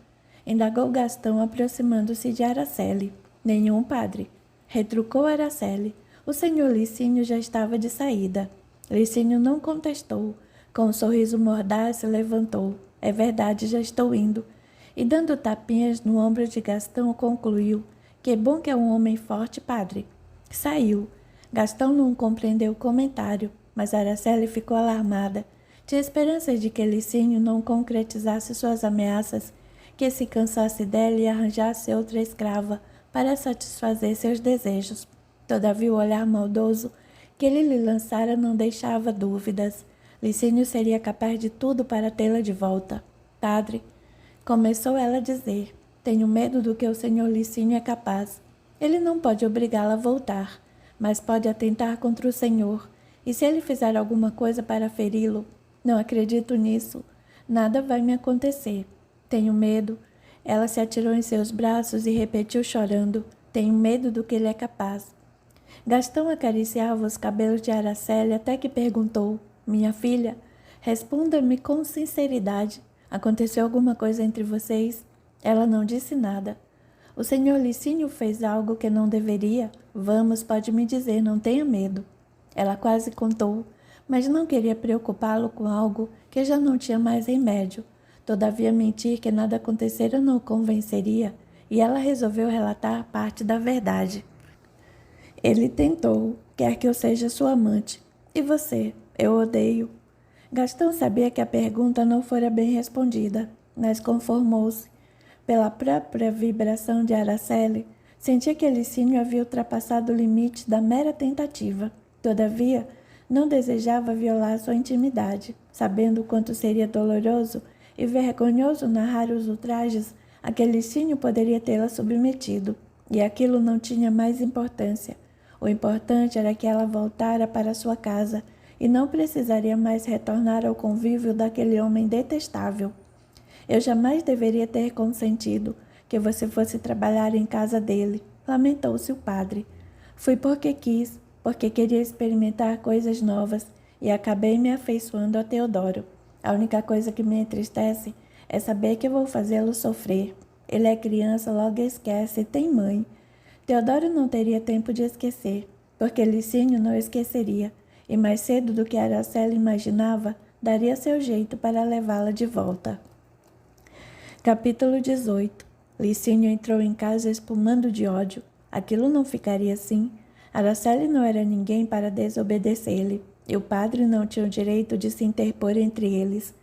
A: Indagou Gastão, aproximando-se de Araceli. Nenhum, padre, retrucou Araceli. O senhor Licinho já estava de saída. Licinho não contestou. Com um sorriso mordaz se levantou. É verdade, já estou indo. E dando tapinhas no ombro de Gastão, concluiu. Que bom que é um homem forte, padre. Saiu. Gastão não compreendeu o comentário, mas Araceli ficou alarmada. Tinha esperanças de que Licínio não concretizasse suas ameaças, que se cansasse dela e arranjasse outra escrava para satisfazer seus desejos. Todavia, o olhar maldoso que ele lhe lançara não deixava dúvidas. Licínio seria capaz de tudo para tê-la de volta. Padre, começou ela a dizer, tenho medo do que o senhor Licínio é capaz. Ele não pode obrigá-la a voltar, mas pode atentar contra o senhor, e se ele fizer alguma coisa para feri-lo, não acredito nisso. Nada vai me acontecer. Tenho medo. Ela se atirou em seus braços e repetiu chorando, tenho medo do que ele é capaz. Gastão acariciava os cabelos de Araceli até que perguntou, minha filha, responda-me com sinceridade. Aconteceu alguma coisa entre vocês? Ela não disse nada. O senhor Licínio fez algo que não deveria? Vamos, pode me dizer, não tenha medo. Ela quase contou, mas não queria preocupá-lo com algo que já não tinha mais remédio. Todavia, mentir que nada acontecera não o convenceria, e ela resolveu relatar parte da verdade. Ele tentou, quer que eu seja sua amante. E você? Eu odeio. Gastão sabia que a pergunta não fora bem respondida, mas conformou-se. Pela própria vibração de Araceli, sentia que Licínio havia ultrapassado o limite da mera tentativa. Todavia, não desejava violar sua intimidade, sabendo o quanto seria doloroso e vergonhoso narrar os ultrajes a que Licínio poderia tê-la submetido, e aquilo não tinha mais importância. O importante era que ela voltara para sua casa e não precisaria mais retornar ao convívio daquele homem detestável. Eu jamais deveria ter consentido que você fosse trabalhar em casa dele, lamentou-se o padre. Fui porque quis, porque queria experimentar coisas novas e acabei me afeiçoando a Teodoro. A única coisa que me entristece é saber que vou fazê-lo sofrer. Ele é criança, logo esquece, tem mãe. Teodoro não teria tempo de esquecer, porque Licínio não esqueceria, e mais cedo do que Araceli imaginava, daria seu jeito para levá-la de volta. Capítulo 18. Licínio entrou em casa espumando de ódio. Aquilo não ficaria assim. Araceli não era ninguém para desobedecer-lhe, e o padre não tinha o direito de se interpor entre eles.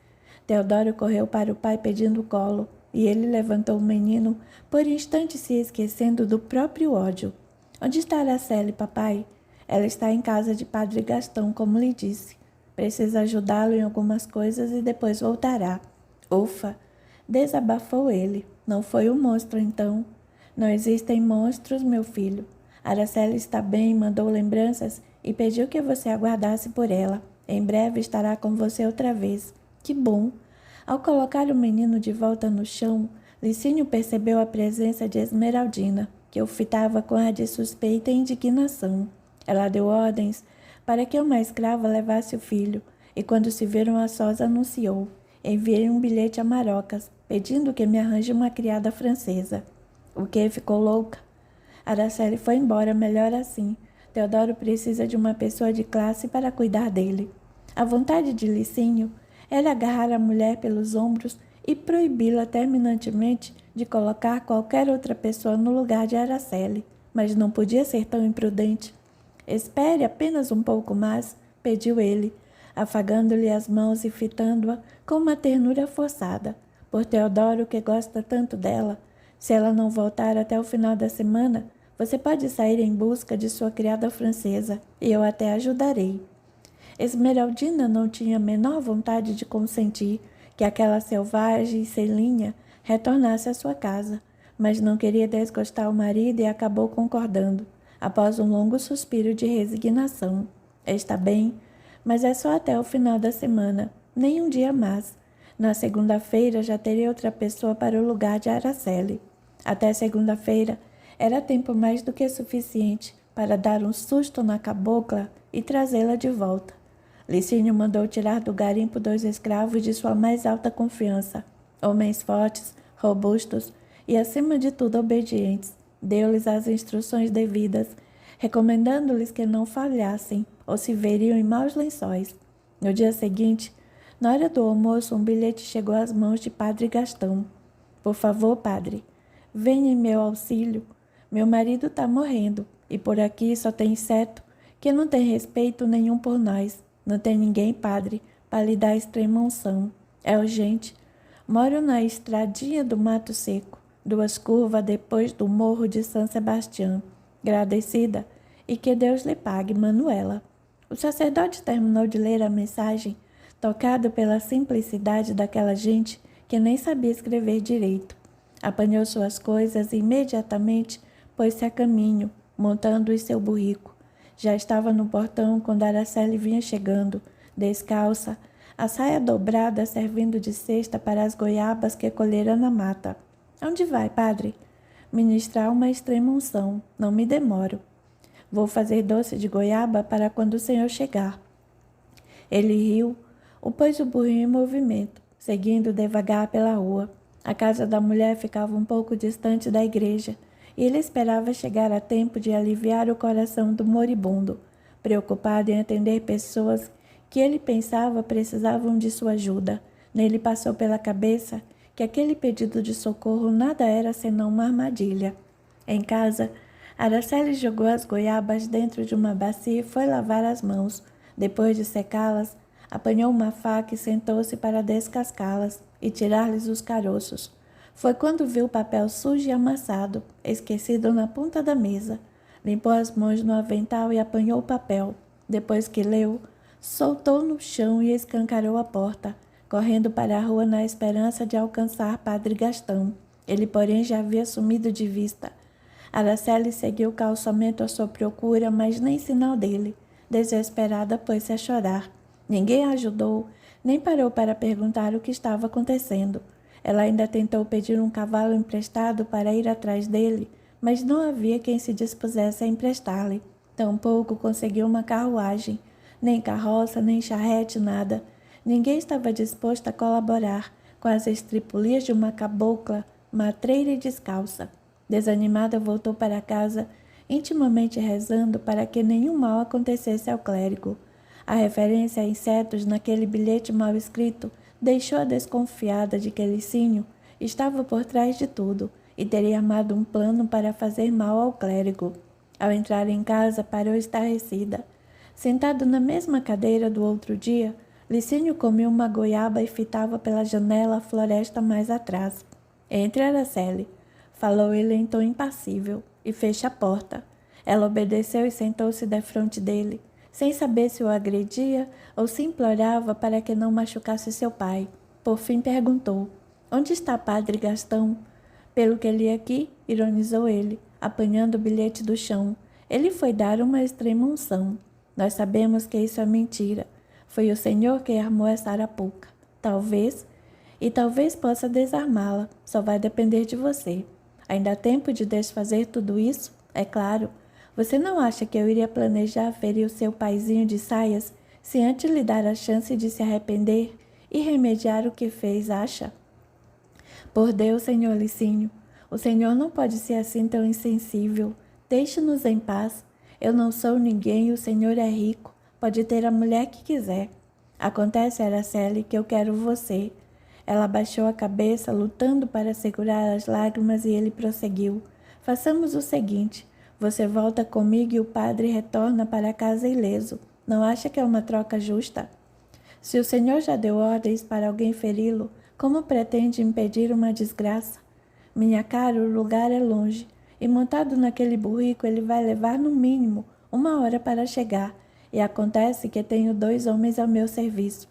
A: Teodoro correu para o pai pedindo colo, e ele levantou o menino, por instante se esquecendo do próprio ódio. Onde está Araceli, papai? Ela está em casa de padre Gastão, como lhe disse. Precisa ajudá-lo em algumas coisas e depois voltará. Ufa! Desabafou ele. Não foi um monstro, então? Não existem monstros, meu filho. Araceli está bem, mandou lembranças e pediu que você aguardasse por ela. Em breve estará com você outra vez. Que bom! Ao colocar o menino de volta no chão, Licínio percebeu a presença de Esmeraldina, que o fitava com ar de suspeita e indignação. Ela deu ordens para que uma escrava levasse o filho, e quando se viram a sós anunciou: enviei um bilhete a Marocas, pedindo que me arranje uma criada francesa. O que? Ficou louca? Araceli foi embora, melhor assim. Teodoro precisa de uma pessoa de classe para cuidar dele. A vontade de Licínio era agarrar a mulher pelos ombros e proibi-la terminantemente de colocar qualquer outra pessoa no lugar de Araceli, mas não podia ser tão imprudente. Espere apenas um pouco mais, pediu ele, afagando-lhe as mãos e fitando-a com uma ternura forçada. Por Teodoro, que gosta tanto dela, se ela não voltar até o final da semana, você pode sair em busca de sua criada francesa, e eu até ajudarei. Esmeraldina não tinha a menor vontade de consentir que aquela selvagem sem linha retornasse à sua casa, mas não queria desgostar o marido e acabou concordando, após um longo suspiro de resignação. Está bem, mas é só até o final da semana, nem um dia mais. Na segunda-feira já teria outra pessoa para o lugar de Araceli. Até segunda-feira era tempo mais do que suficiente para dar um susto na cabocla e trazê-la de volta. Licínio mandou tirar do garimpo 2 escravos de sua mais alta confiança, homens fortes, robustos e, acima de tudo, obedientes. Deu-lhes as instruções devidas, recomendando-lhes que não falhassem ou se veriam em maus lençóis. No dia seguinte, na hora do almoço, um bilhete chegou às mãos de padre Gastão. Por favor, padre, venha em meu auxílio. Meu marido está morrendo e por aqui só tem inseto que não tem respeito nenhum por nós. Não tem ninguém, padre, para lhe dar extrema-unção. É urgente. Moro na estradinha do Mato Seco, 2 curvas depois do Morro de São Sebastião. Agradecida, e que Deus lhe pague, Manuela. O sacerdote terminou de ler a mensagem, tocado pela simplicidade daquela gente que nem sabia escrever direito. Apanhou suas coisas e imediatamente pôs-se a caminho, montando em seu burrico. Já estava no portão quando Araceli vinha chegando, descalça, a saia dobrada servindo de cesta para as goiabas que colhera na mata. Onde vai, padre? Ministrar uma extrema-unção. Não me demoro. Vou fazer doce de goiaba para quando o senhor chegar. Ele riu, pôs o burrinho em movimento, seguindo devagar pela rua. A casa da mulher ficava um pouco distante da igreja, e ele esperava chegar a tempo de aliviar o coração do moribundo, preocupado em atender pessoas que ele pensava precisavam de sua ajuda. Nele passou pela cabeça que aquele pedido de socorro nada era senão uma armadilha. Em casa, Araceli jogou as goiabas dentro de uma bacia e foi lavar as mãos. Depois de secá-las, apanhou uma faca e sentou-se para descascá-las e tirar-lhes os caroços. Foi quando viu o papel sujo e amassado, esquecido na ponta da mesa. Limpou as mãos no avental e apanhou o papel. Depois que leu, soltou no chão e escancarou a porta, correndo para a rua na esperança de alcançar Padre Gastão. Ele, porém, já havia sumido de vista. Araceli seguiu calçamente à sua procura, mas nem sinal dele. Desesperada, pôs-se a chorar. Ninguém a ajudou, nem parou para perguntar o que estava acontecendo. Ela ainda tentou pedir um cavalo emprestado para ir atrás dele, mas não havia quem se dispusesse a emprestar-lhe. Tampouco conseguiu uma carruagem, nem carroça, nem charrete, nada. Ninguém estava disposto a colaborar com as estripulias de uma cabocla, matreira e descalça. Desanimada, voltou para casa, intimamente rezando para que nenhum mal acontecesse ao clérigo. A referência a insetos naquele bilhete mal escrito deixou-a desconfiada de que Licínio estava por trás de tudo e teria armado um plano para fazer mal ao clérigo. Ao entrar em casa, parou estarrecida. Sentado na mesma cadeira do outro dia, Licínio comia uma goiaba e fitava pela janela a floresta mais atrás. Entre, Araceli, falou ele em tom impassível, e feche a porta. Ela obedeceu e sentou-se defronte dele, sem saber se o agredia ou se implorava para que não machucasse seu pai. Por fim perguntou: onde está Padre Gastão? Pelo que li aqui, ironizou ele, apanhando o bilhete do chão. Ele foi dar uma extrema-unção. Nós sabemos que isso é mentira. Foi o Senhor que armou essa arapuca. Talvez possa desarmá-la. Só vai depender de você. Ainda há tempo de desfazer tudo isso? É claro. Você não acha que eu iria planejar ferir o seu paizinho de saias se antes lhe dar a chance de se arrepender e remediar o que fez, acha? Por Deus, senhor Licínio, o senhor não pode ser assim tão insensível. Deixe-nos em paz. Eu não sou ninguém e o senhor é rico. Pode ter a mulher que quiser. Acontece, Araceli, que eu quero você. Ela abaixou a cabeça, lutando para segurar as lágrimas, e ele prosseguiu. Façamos o seguinte. Você volta comigo e o padre retorna para casa ileso. Não acha que é uma troca justa? Se o senhor já deu ordens para alguém feri-lo, como pretende impedir uma desgraça? Minha cara, o lugar é longe, e montado naquele burrico ele vai levar no mínimo 1 hora para chegar, e acontece que tenho 2 homens ao meu serviço.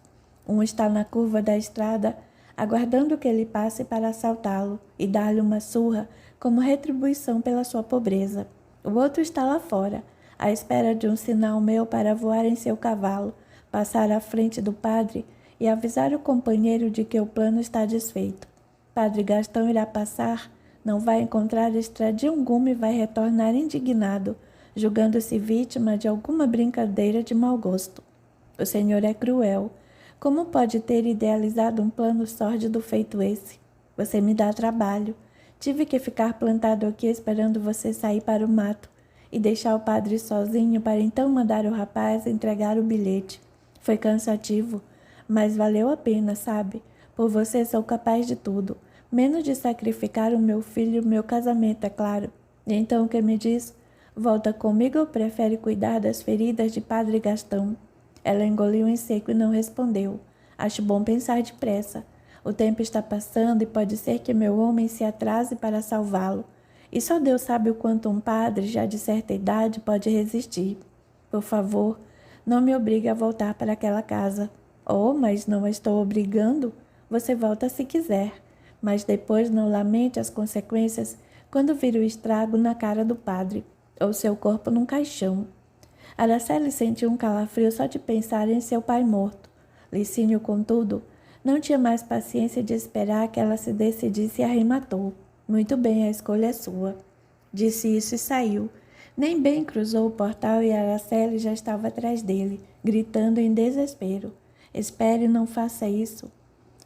A: Um está na curva da estrada, aguardando que ele passe para assaltá-lo e dar-lhe uma surra como retribuição pela sua pobreza. O outro está lá fora, à espera de um sinal meu para voar em seu cavalo, passar à frente do padre e avisar o companheiro de que o plano está desfeito. Padre Gastão irá passar, não vai encontrar estradia alguma e vai retornar indignado, julgando-se vítima de alguma brincadeira de mau gosto. O senhor é cruel. Como pode ter idealizado um plano sórdido feito esse? Você me dá trabalho. Tive que ficar plantado aqui esperando você sair para o mato e deixar o padre sozinho para então mandar o rapaz entregar o bilhete. Foi cansativo, mas valeu a pena, sabe? Por você sou capaz de tudo, menos de sacrificar o meu filho e o meu casamento, é claro. E então o que me diz? Volta comigo ou prefere cuidar das feridas de Padre Gastão? Ela engoliu em seco e não respondeu. Acho bom pensar depressa. O tempo está passando e pode ser que meu homem se atrase para salvá-lo. E só Deus sabe o quanto um padre, já de certa idade, pode resistir. Por favor, não me obrigue a voltar para aquela casa. Oh, mas não a estou obrigando. Você volta se quiser. Mas depois não lamente as consequências quando vir o estrago na cara do padre, ou seu corpo num caixão. Araceli sentiu um calafrio só de pensar em seu pai morto. Licínio, contudo, não tinha mais paciência de esperar que ela se decidisse e arrematou. Muito bem, a escolha é sua. Disse isso e saiu. Nem bem cruzou o portal e Araceli já estava atrás dele, gritando em desespero. Espere, não faça isso.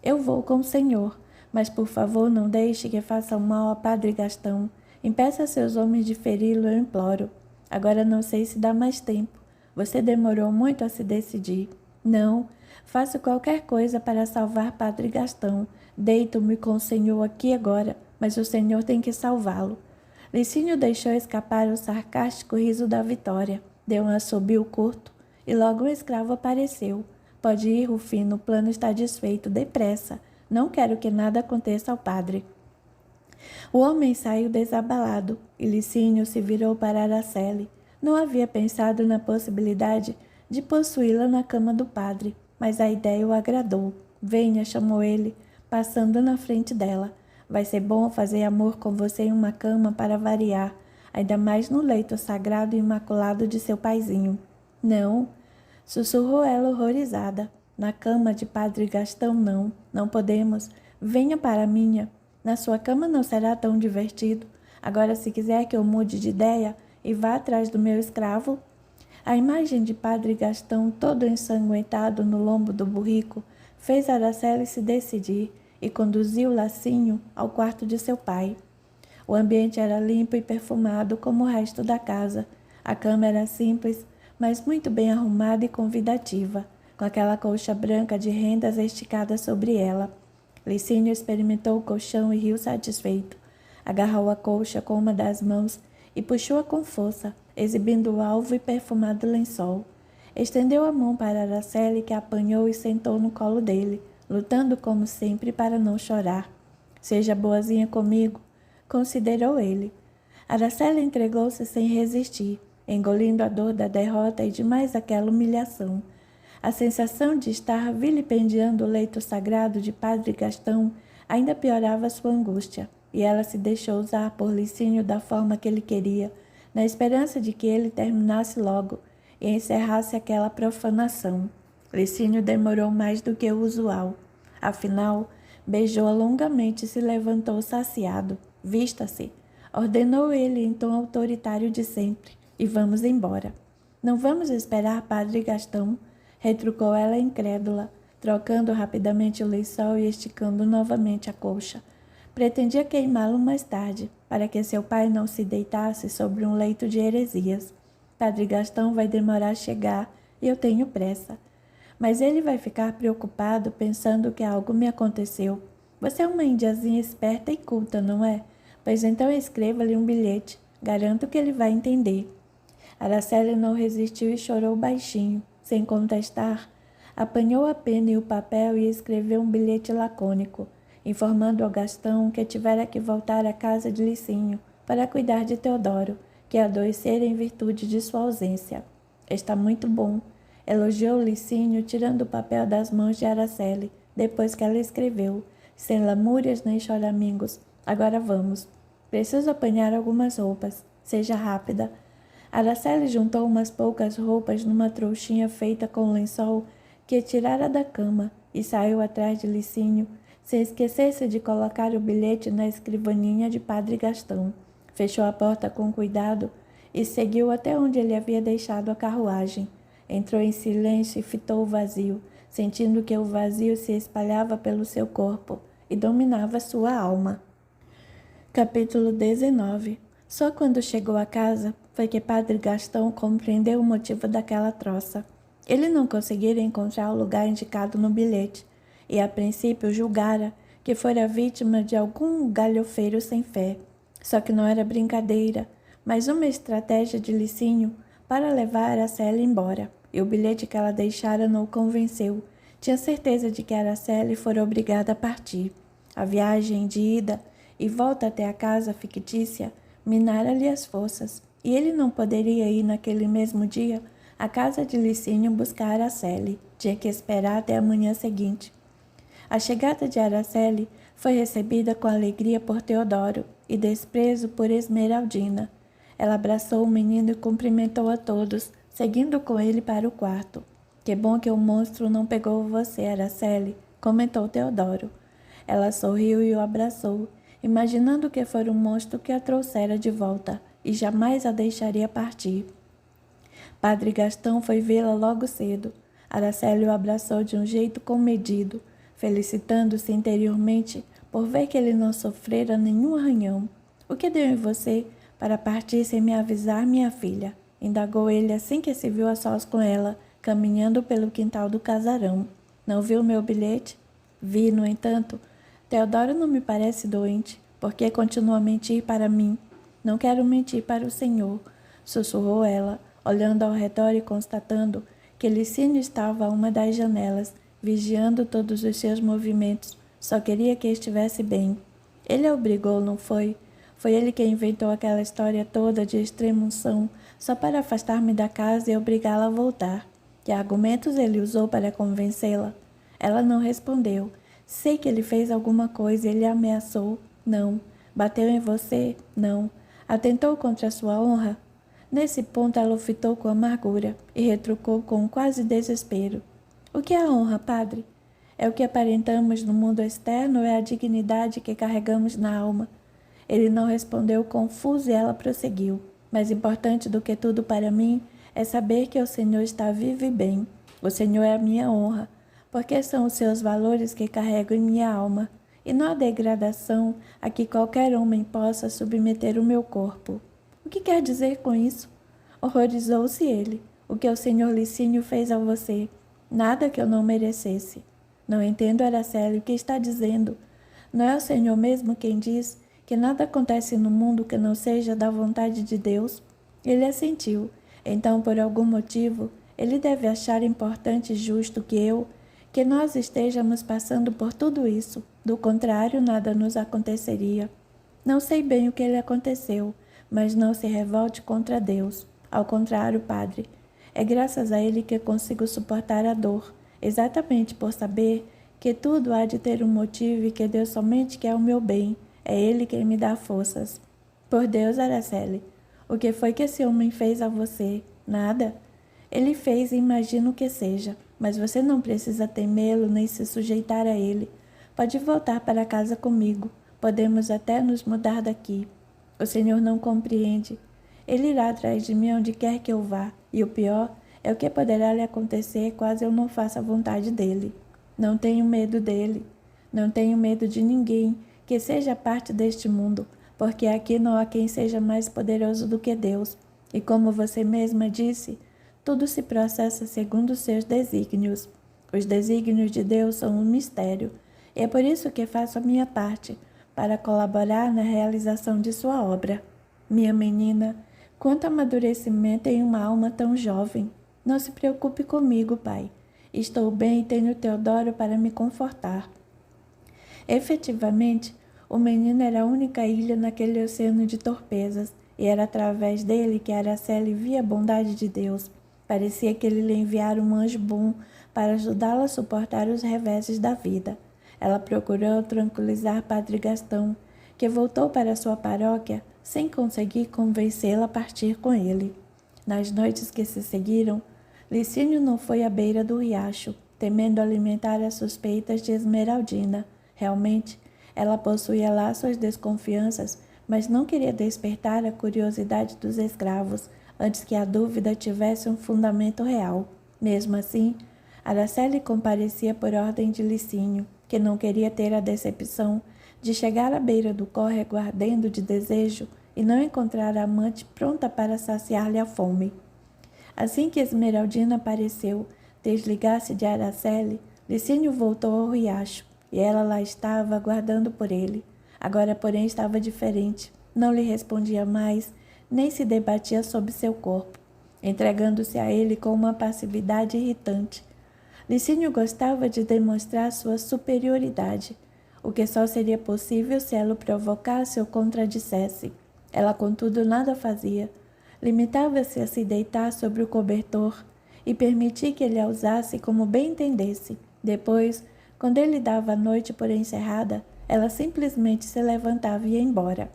A: Eu vou com o senhor, mas por favor não deixe que façam mal ao padre Gastão. Impeça seus homens de feri-lo, eu imploro. Agora não sei se dá mais tempo. Você demorou muito a se decidir. Não, faço qualquer coisa para salvar padre Gastão. Deito-me com o senhor aqui agora, mas o senhor tem que salvá-lo. Licínio deixou escapar o sarcástico riso da vitória. Deu um assobio curto e logo o escravo apareceu. Pode ir, Rufino, o plano está desfeito, depressa. Não quero que nada aconteça ao padre. O homem saiu desabalado e Licínio se virou para Araceli. Não havia pensado na possibilidade de possuí-la na cama do padre, mas a ideia o agradou. Venha, chamou ele, passando na frente dela. Vai ser bom fazer amor com você em uma cama para variar, ainda mais no leito sagrado e imaculado de seu paizinho. Não, sussurrou ela horrorizada. Na cama de padre Gastão não podemos. Venha para a minha. Na sua cama não será tão divertido. Agora, se quiser que eu mude de ideia e vá atrás do meu escravo. A imagem de padre Gastão, todo ensanguentado no lombo do burrico, fez Araceli se decidir e conduziu Lacinho ao quarto de seu pai. O ambiente era limpo e perfumado como o resto da casa. A cama era simples, mas muito bem arrumada e convidativa, com aquela colcha branca de rendas esticada sobre ela. Licínio experimentou o colchão e riu satisfeito. Agarrou a colcha com uma das mãos e puxou-a com força, exibindo o alvo e perfumado lençol. Estendeu a mão para Araceli, que a apanhou e sentou no colo dele, lutando como sempre para não chorar. Seja boazinha comigo, considerou ele. Araceli entregou-se sem resistir, engolindo a dor da derrota e de mais aquela humilhação. A sensação de estar vilipendiando o leito sagrado de padre Gastão ainda piorava sua angústia, e ela se deixou usar por Licínio da forma que ele queria, na esperança de que ele terminasse logo e encerrasse aquela profanação. Licínio demorou mais do que o usual. Afinal, beijou-a longamente e se levantou saciado. Vista-se, ordenou ele em tom autoritário de sempre, e vamos embora. Não vamos esperar padre Gastão, retrucou ela incrédula, trocando rapidamente o lençol e esticando novamente a colcha. Pretendia queimá-lo mais tarde, para que seu pai não se deitasse sobre um leito de heresias. Padre Gastão vai demorar a chegar e eu tenho pressa. Mas ele vai ficar preocupado pensando que algo me aconteceu. Você é uma indiazinha esperta e culta, não é? Pois então escreva-lhe um bilhete. Garanto que ele vai entender. Araceli não resistiu e chorou baixinho, sem contestar. Apanhou a pena e o papel e escreveu um bilhete lacônico, informando ao Gastão que tivera que voltar à casa de Licínio para cuidar de Teodoro, que adoecera em virtude de sua ausência. Está muito bom, elogiou Licínio, tirando o papel das mãos de Araceli, depois que ela escreveu, sem lamúrias nem choramingos. Agora vamos. Preciso apanhar algumas roupas. Seja rápida. Araceli juntou umas poucas roupas numa trouxinha feita com lençol que tirara da cama e saiu atrás de Licínio, sem esquecer-se de colocar o bilhete na escrivaninha de padre Gastão. Fechou a porta com cuidado e seguiu até onde ele havia deixado a carruagem. Entrou em silêncio e fitou o vazio, sentindo que o vazio se espalhava pelo seu corpo e dominava sua alma. Capítulo 19. Só quando chegou a casa foi que padre Gastão compreendeu o motivo daquela troça. Ele não conseguira encontrar o lugar indicado no bilhete e, a princípio, julgara que fora vítima de algum galhofeiro sem fé. Só que não era brincadeira, mas uma estratégia de Licínio para levar Araceli embora, e o bilhete que ela deixara não o convenceu. Tinha certeza de que Araceli fora obrigada a partir. A viagem de ida e volta até a casa fictícia minara-lhe as forças, e ele não poderia ir naquele mesmo dia à casa de Licínio buscar Araceli. Tinha que esperar até a manhã seguinte. A chegada de Araceli foi recebida com alegria por Teodoro e desprezo por Esmeraldina. Ela abraçou o menino e cumprimentou a todos, seguindo com ele para o quarto. Que bom que o monstro não pegou você, Araceli, comentou Teodoro. Ela sorriu e o abraçou, imaginando que fora um monstro que a trouxera de volta e jamais a deixaria partir. Padre Gastão foi vê-la logo cedo. Araceli o abraçou de um jeito comedido, felicitando-se interiormente por ver que ele não sofrera nenhum arranhão. O que deu em você para partir sem me avisar, minha filha? Indagou ele assim que se viu a sós com ela, caminhando pelo quintal do casarão. Não viu meu bilhete? Vi, no entanto. Teodoro não me parece doente. Por que continua a mentir para mim? Não quero mentir para o senhor, sussurrou ela, olhando ao redor e constatando que Licínio estava a uma das janelas, vigiando todos os seus movimentos. Só queria que estivesse bem. Ele a obrigou, não foi? Foi ele que inventou aquela história toda de extrema-unção, só para afastar-me da casa e obrigá-la a voltar. Que argumentos ele usou para convencê-la? Ela não respondeu. Sei que ele fez alguma coisa e ele a ameaçou. Não. Bateu em você? Não. Atentou contra sua honra? Nesse ponto ela o fitou com amargura e retrucou com quase desespero. O que é a honra, padre? É o que aparentamos no mundo externo ou é a dignidade que carregamos na alma? Ele não respondeu, confuso, e ela prosseguiu. Mais importante do que tudo para mim é saber que o Senhor está vivo e bem. O Senhor é a minha honra, porque são os seus valores que carrego em minha alma, e não há degradação a que qualquer homem possa submeter o meu corpo. O que quer dizer com isso? Horrorizou-se ele. O que o senhor Licínio fez a você? Nada que eu não merecesse. Não entendo, Araceli, o que está dizendo. Não é o senhor mesmo quem diz que nada acontece no mundo que não seja da vontade de Deus? Ele assentiu. Então, por algum motivo, ele deve achar importante e justo que nós estejamos passando por tudo isso. Do contrário, nada nos aconteceria. Não sei bem o que lhe aconteceu, mas não se revolte contra Deus. Ao contrário, padre, é graças a ele que consigo suportar a dor, exatamente por saber que tudo há de ter um motivo e que Deus somente quer o meu bem. É ele quem me dá forças. Por Deus, Araceli, o que foi que esse homem fez a você? Nada. Ele fez e imagino que seja, mas você não precisa temê-lo nem se sujeitar a ele. Pode voltar para casa comigo. Podemos até nos mudar daqui. O senhor não compreende. Ele irá atrás de mim onde quer que eu vá, e o pior é o que poderá lhe acontecer caso eu não faça a vontade dele. Não tenho medo dele. Não tenho medo de ninguém que seja parte deste mundo, porque aqui não há quem seja mais poderoso do que Deus. E como você mesma disse, tudo se processa segundo os seus desígnios. Os desígnios de Deus são um mistério, e é por isso que faço a minha parte, para colaborar na realização de sua obra. Minha menina, quanto amadurecimento em uma alma tão jovem. Não se preocupe comigo, pai. Estou bem e tenho Teodoro para me confortar. Efetivamente, o menino era a única ilha naquele oceano de torpezas, e era através dele que Araceli via a bondade de Deus. Parecia que ele lhe enviara um anjo bom para ajudá-la a suportar os reveses da vida. Ela procurou tranquilizar Padre Gastão, que voltou para sua paróquia sem conseguir convencê-la a partir com ele. Nas noites que se seguiram, Licínio não foi à beira do riacho, temendo alimentar as suspeitas de Esmeraldina. Realmente, ela possuía lá suas desconfianças, mas não queria despertar a curiosidade dos escravos antes que a dúvida tivesse um fundamento real. Mesmo assim, Araceli comparecia por ordem de Licínio, que não queria ter a decepção de chegar à beira do córrego ardendo de desejo e não encontrar a amante pronta para saciar-lhe a fome. Assim que Esmeraldina apareceu, desligar-se de Araceli, Licínio voltou ao riacho, e ela lá estava, aguardando por ele. Agora, porém, estava diferente. Não lhe respondia mais, nem se debatia sobre seu corpo, entregando-se a ele com uma passividade irritante. Licínio gostava de demonstrar sua superioridade, o que só seria possível se ela o provocasse ou contradissesse. Ela, contudo, nada fazia. Limitava-se a se deitar sobre o cobertor e permitir que ele a usasse como bem entendesse. Depois, quando ele dava a noite por encerrada, ela simplesmente se levantava e ia embora.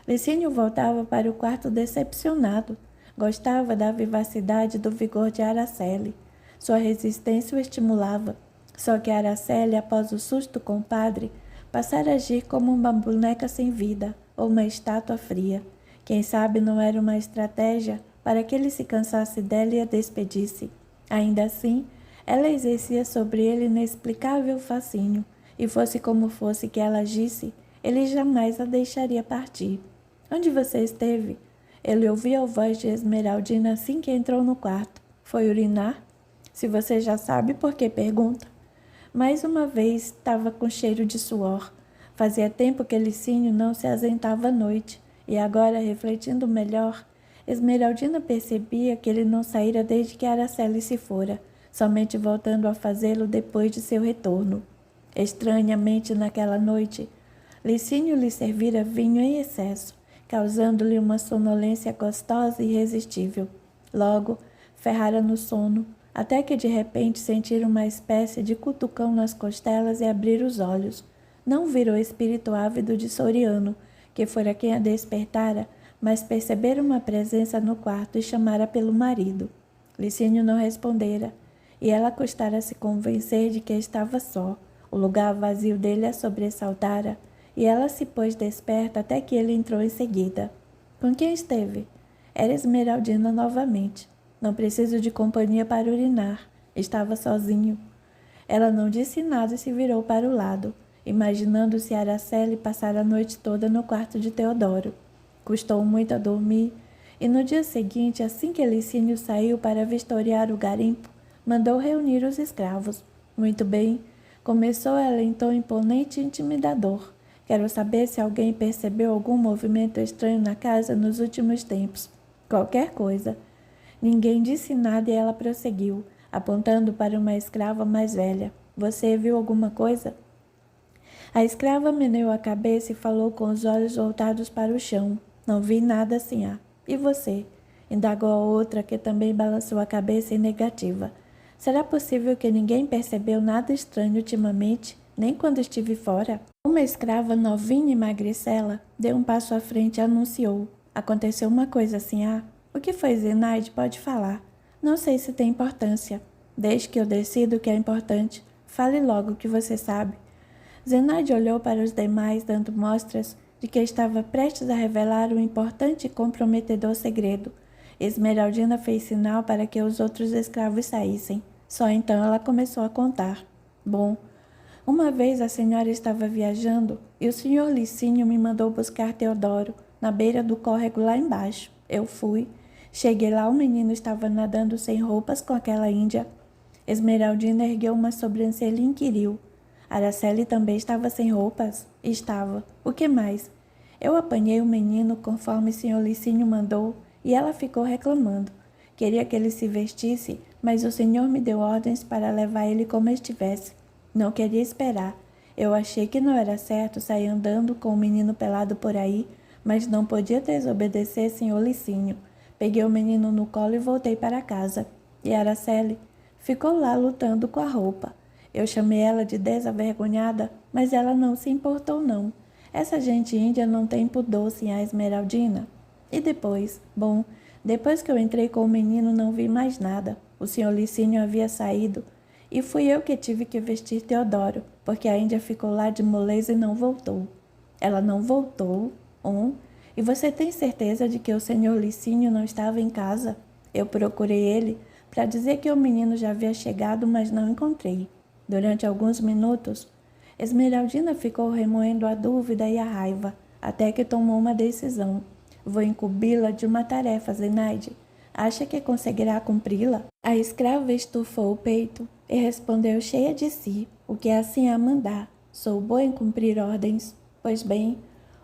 A: Licínio voltava para o quarto decepcionado. Gostava da vivacidade e do vigor de Araceli. Sua resistência o estimulava. Só que Araceli, após o susto com o padre, passara a agir como uma boneca sem vida ou uma estátua fria. Quem sabe não era uma estratégia para que ele se cansasse dela e a despedisse. Ainda assim, ela exercia sobre ele inexplicável fascínio, e fosse como fosse que ela agisse, ele jamais a deixaria partir. Onde você esteve? Ele ouviu a voz de Esmeraldina assim que entrou no quarto. Foi urinar? Se você já sabe, por que pergunta? Mais uma vez estava com cheiro de suor. Fazia tempo que Licínio não se ausentava à noite, e agora, refletindo melhor, Esmeraldina percebia que ele não saíra desde que Araceli se fora, somente voltando a fazê-lo depois de seu retorno. Estranhamente, naquela noite, Licínio lhe servira vinho em excesso, causando-lhe uma sonolência gostosa e irresistível. Logo, ferrara no sono, até que de repente sentira uma espécie de cutucão nas costelas e abrir os olhos. Não vira o espírito ávido de Soriano, que fora quem a despertara, mas percebera uma presença no quarto e chamara pelo marido. Licínio não respondera, e ela custara a se convencer de que estava só. O lugar vazio dele a sobressaltara, e ela se pôs desperta até que ele entrou em seguida. Com quem esteve? Era Esmeraldina novamente. Não preciso de companhia para urinar. Estava sozinho. Ela não disse nada e se virou para o lado, imaginando se Araceli passara a noite toda no quarto de Teodoro. Custou muito a dormir, e no dia seguinte, assim que Licínio saiu para vistoriar o garimpo, mandou reunir os escravos. Muito bem, começou ela em tom imponente e intimidador. Quero saber se alguém percebeu algum movimento estranho na casa nos últimos tempos. Qualquer coisa. Ninguém disse nada e ela prosseguiu, apontando para uma escrava mais velha. Você viu alguma coisa? A escrava meneou a cabeça e falou com os olhos voltados para o chão. Não vi nada, sinhá. E você? Indagou a outra, que também balançou a cabeça em negativa. Será possível que ninguém percebeu nada estranho ultimamente, nem quando estive fora? Uma escrava novinha e magricela deu um passo à frente e anunciou. Aconteceu uma coisa, sinhá. O que foi, Zenaide? Pode falar. Não sei se tem importância. Desde que eu decido o que é importante, fale logo o que você sabe. Zenaide olhou para os demais, dando mostras de que estava prestes a revelar um importante e comprometedor segredo. Esmeraldina fez sinal para que os outros escravos saíssem. Só então ela começou a contar. Bom, uma vez a senhora estava viajando e o senhor Licínio me mandou buscar Teodoro, na beira do córrego lá embaixo. Eu fui. Cheguei lá, o menino estava nadando sem roupas com aquela índia. Esmeraldina ergueu uma sobrancelha e inquiriu. Araceli também estava sem roupas? Estava. O que mais? Eu apanhei o menino conforme o senhor Licínio mandou e ela ficou reclamando. Queria que ele se vestisse, mas o senhor me deu ordens para levar ele como estivesse. Não queria esperar. Eu achei que não era certo sair andando com o menino pelado por aí, mas não podia desobedecer senhor Licínio. Peguei o menino no colo e voltei para casa. E Araceli ficou lá lutando com a roupa. Eu chamei ela de desavergonhada, mas ela não se importou não. Essa gente índia não tem pudor, sinhá Esmeraldina. E depois? Bom, depois que eu entrei com o menino não vi mais nada. O senhor Licínio havia saído, e fui eu que tive que vestir Teodoro, porque a índia ficou lá de moleza e não voltou. Ela não voltou? E você tem certeza de que o senhor Licínio não estava em casa? Eu procurei ele para dizer que o menino já havia chegado, mas não encontrei. Durante alguns minutos, Esmeraldina ficou remoendo a dúvida e a raiva, até que tomou uma decisão. Vou incumbi-la de uma tarefa, Zenaide. Acha que conseguirá cumpri-la? A escrava estufou o peito e respondeu cheia de si, o que assim a mandar. Sou boa em cumprir ordens. Pois bem,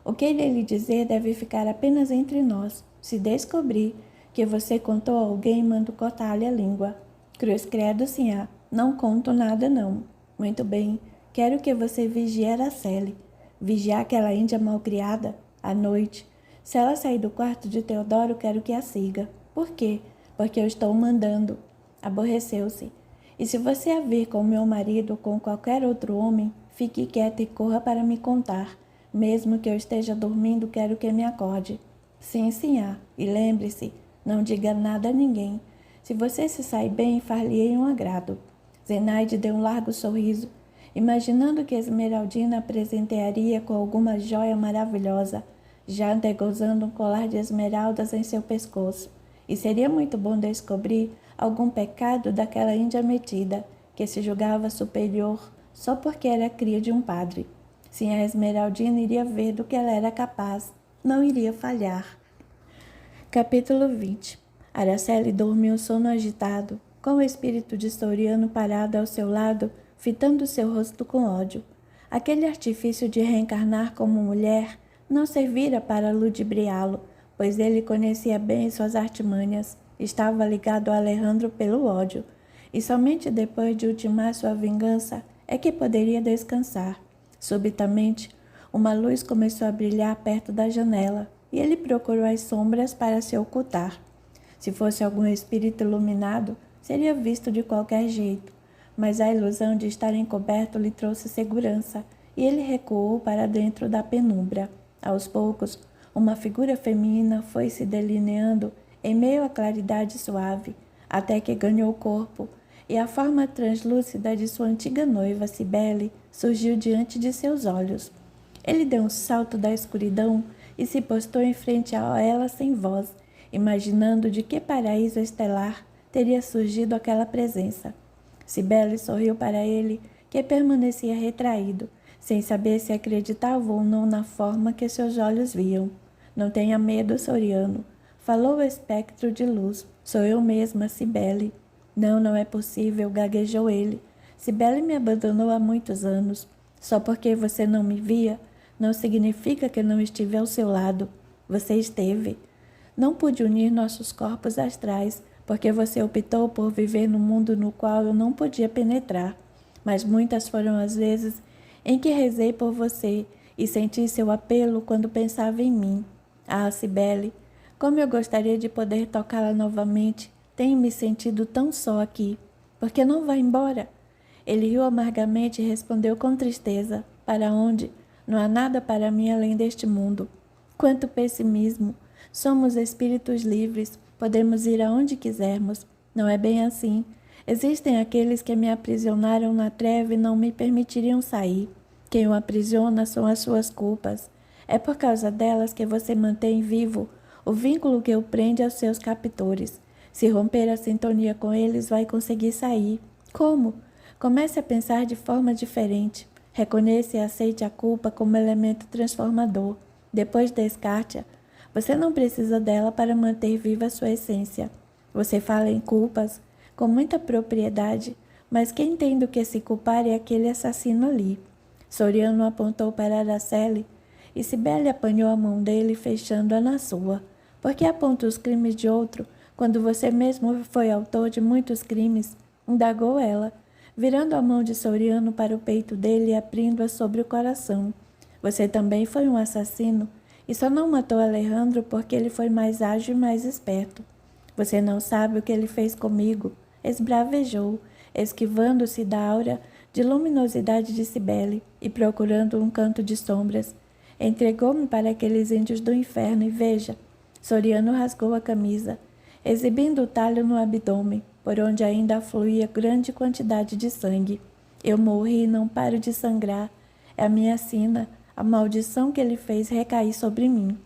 A: o que ele lhe dizer deve ficar apenas entre nós. Se descobrir que você contou a alguém, mando cortar-lhe a língua. Cruz credo, sinhá. Não conto nada, não. Muito bem, quero que você vigie Araceli. Vigiar aquela índia malcriada, à noite. Se ela sair do quarto de Teodoro, quero que a siga. Por quê? Porque eu estou mandando. Aborreceu-se. E se você a vir com meu marido ou com qualquer outro homem, fique quieta e corra para me contar. Mesmo que eu esteja dormindo, quero que me acorde. Sim, senhor. E lembre-se, não diga nada a ninguém. Se você se sai bem, far-lhe-ei um agrado. Zenaide deu um largo sorriso, imaginando que Esmeraldina a presentearia com alguma joia maravilhosa, já degozando um colar de esmeraldas em seu pescoço. E seria muito bom descobrir algum pecado daquela índia metida, que se julgava superior só porque era cria de um padre. Sim, a Esmeraldina iria ver do que ela era capaz, não iria falhar. Capítulo 20. Araceli dormiu um sono agitado, com o espírito de Soriano parado ao seu lado, fitando seu rosto com ódio. Aquele artifício de reencarnar como mulher não servira para ludibriá-lo, pois ele conhecia bem suas artimanhas. Estava ligado a Alejandro pelo ódio, e somente depois de ultimar sua vingança é que poderia descansar. Subitamente, uma luz começou a brilhar perto da janela, e ele procurou as sombras para se ocultar. Se fosse algum espírito iluminado, seria visto de qualquer jeito, mas a ilusão de estar encoberto lhe trouxe segurança, e ele recuou para dentro da penumbra. Aos poucos, uma figura feminina foi se delineando em meio à claridade suave, até que ganhou corpo, e a forma translúcida de sua antiga noiva, Cibele, surgiu diante de seus olhos. Ele deu um salto da escuridão e se postou em frente a ela sem voz, imaginando de que paraíso estelar teria surgido aquela presença. Cibele sorriu para ele, que permanecia retraído, sem saber se acreditava ou não na forma que seus olhos viam. Não tenha medo, Soriano, falou o espectro de luz. Sou eu mesma, Cibele. Não, não é possível, gaguejou ele. Cibele me abandonou há muitos anos. Só porque você não me via, não significa que não estive ao seu lado. Você esteve. Não pude unir nossos corpos astrais, porque você optou por viver no mundo no qual eu não podia penetrar. Mas muitas foram as vezes em que rezei por você e senti seu apelo quando pensava em mim. Ah, Cibele, como eu gostaria de poder tocá-la novamente. Tenho me sentido tão só aqui. Por que não vai embora? Ele riu amargamente e respondeu com tristeza. Para onde? Não há nada para mim além deste mundo. Quanto pessimismo! Somos espíritos livres, podemos ir aonde quisermos. Não é bem assim. Existem aqueles que me aprisionaram na treva e não me permitiriam sair. Quem o aprisiona são as suas culpas. É por causa delas que você mantém vivo o vínculo que o prende aos seus captores. Se romper a sintonia com eles, vai conseguir sair. Como? Comece a pensar de forma diferente. Reconheça e aceite a culpa como elemento transformador. Depois descarte-a. Você não precisa dela para manter viva a sua essência. Você fala em culpas com muita propriedade, mas quem tem do que se culpar é aquele assassino ali. Soriano apontou para Araceli e Cibele apanhou a mão dele, fechando-a na sua. Por que aponta os crimes de outro, quando você mesmo foi autor de muitos crimes? Indagou ela, virando a mão de Soriano para o peito dele e abrindo-a sobre o coração. Você também foi um assassino, e só não matou Alejandro porque ele foi mais ágil e mais esperto. Você não sabe o que ele fez comigo, esbravejou, esquivando-se da aura de luminosidade de Cibele e procurando um canto de sombras. Entregou-me para aqueles índios do inferno e veja, Soriano rasgou a camisa, exibindo o talho no abdômen, por onde ainda fluía grande quantidade de sangue. Eu morri e não paro de sangrar. É a minha sina, a maldição que ele fez recair sobre mim.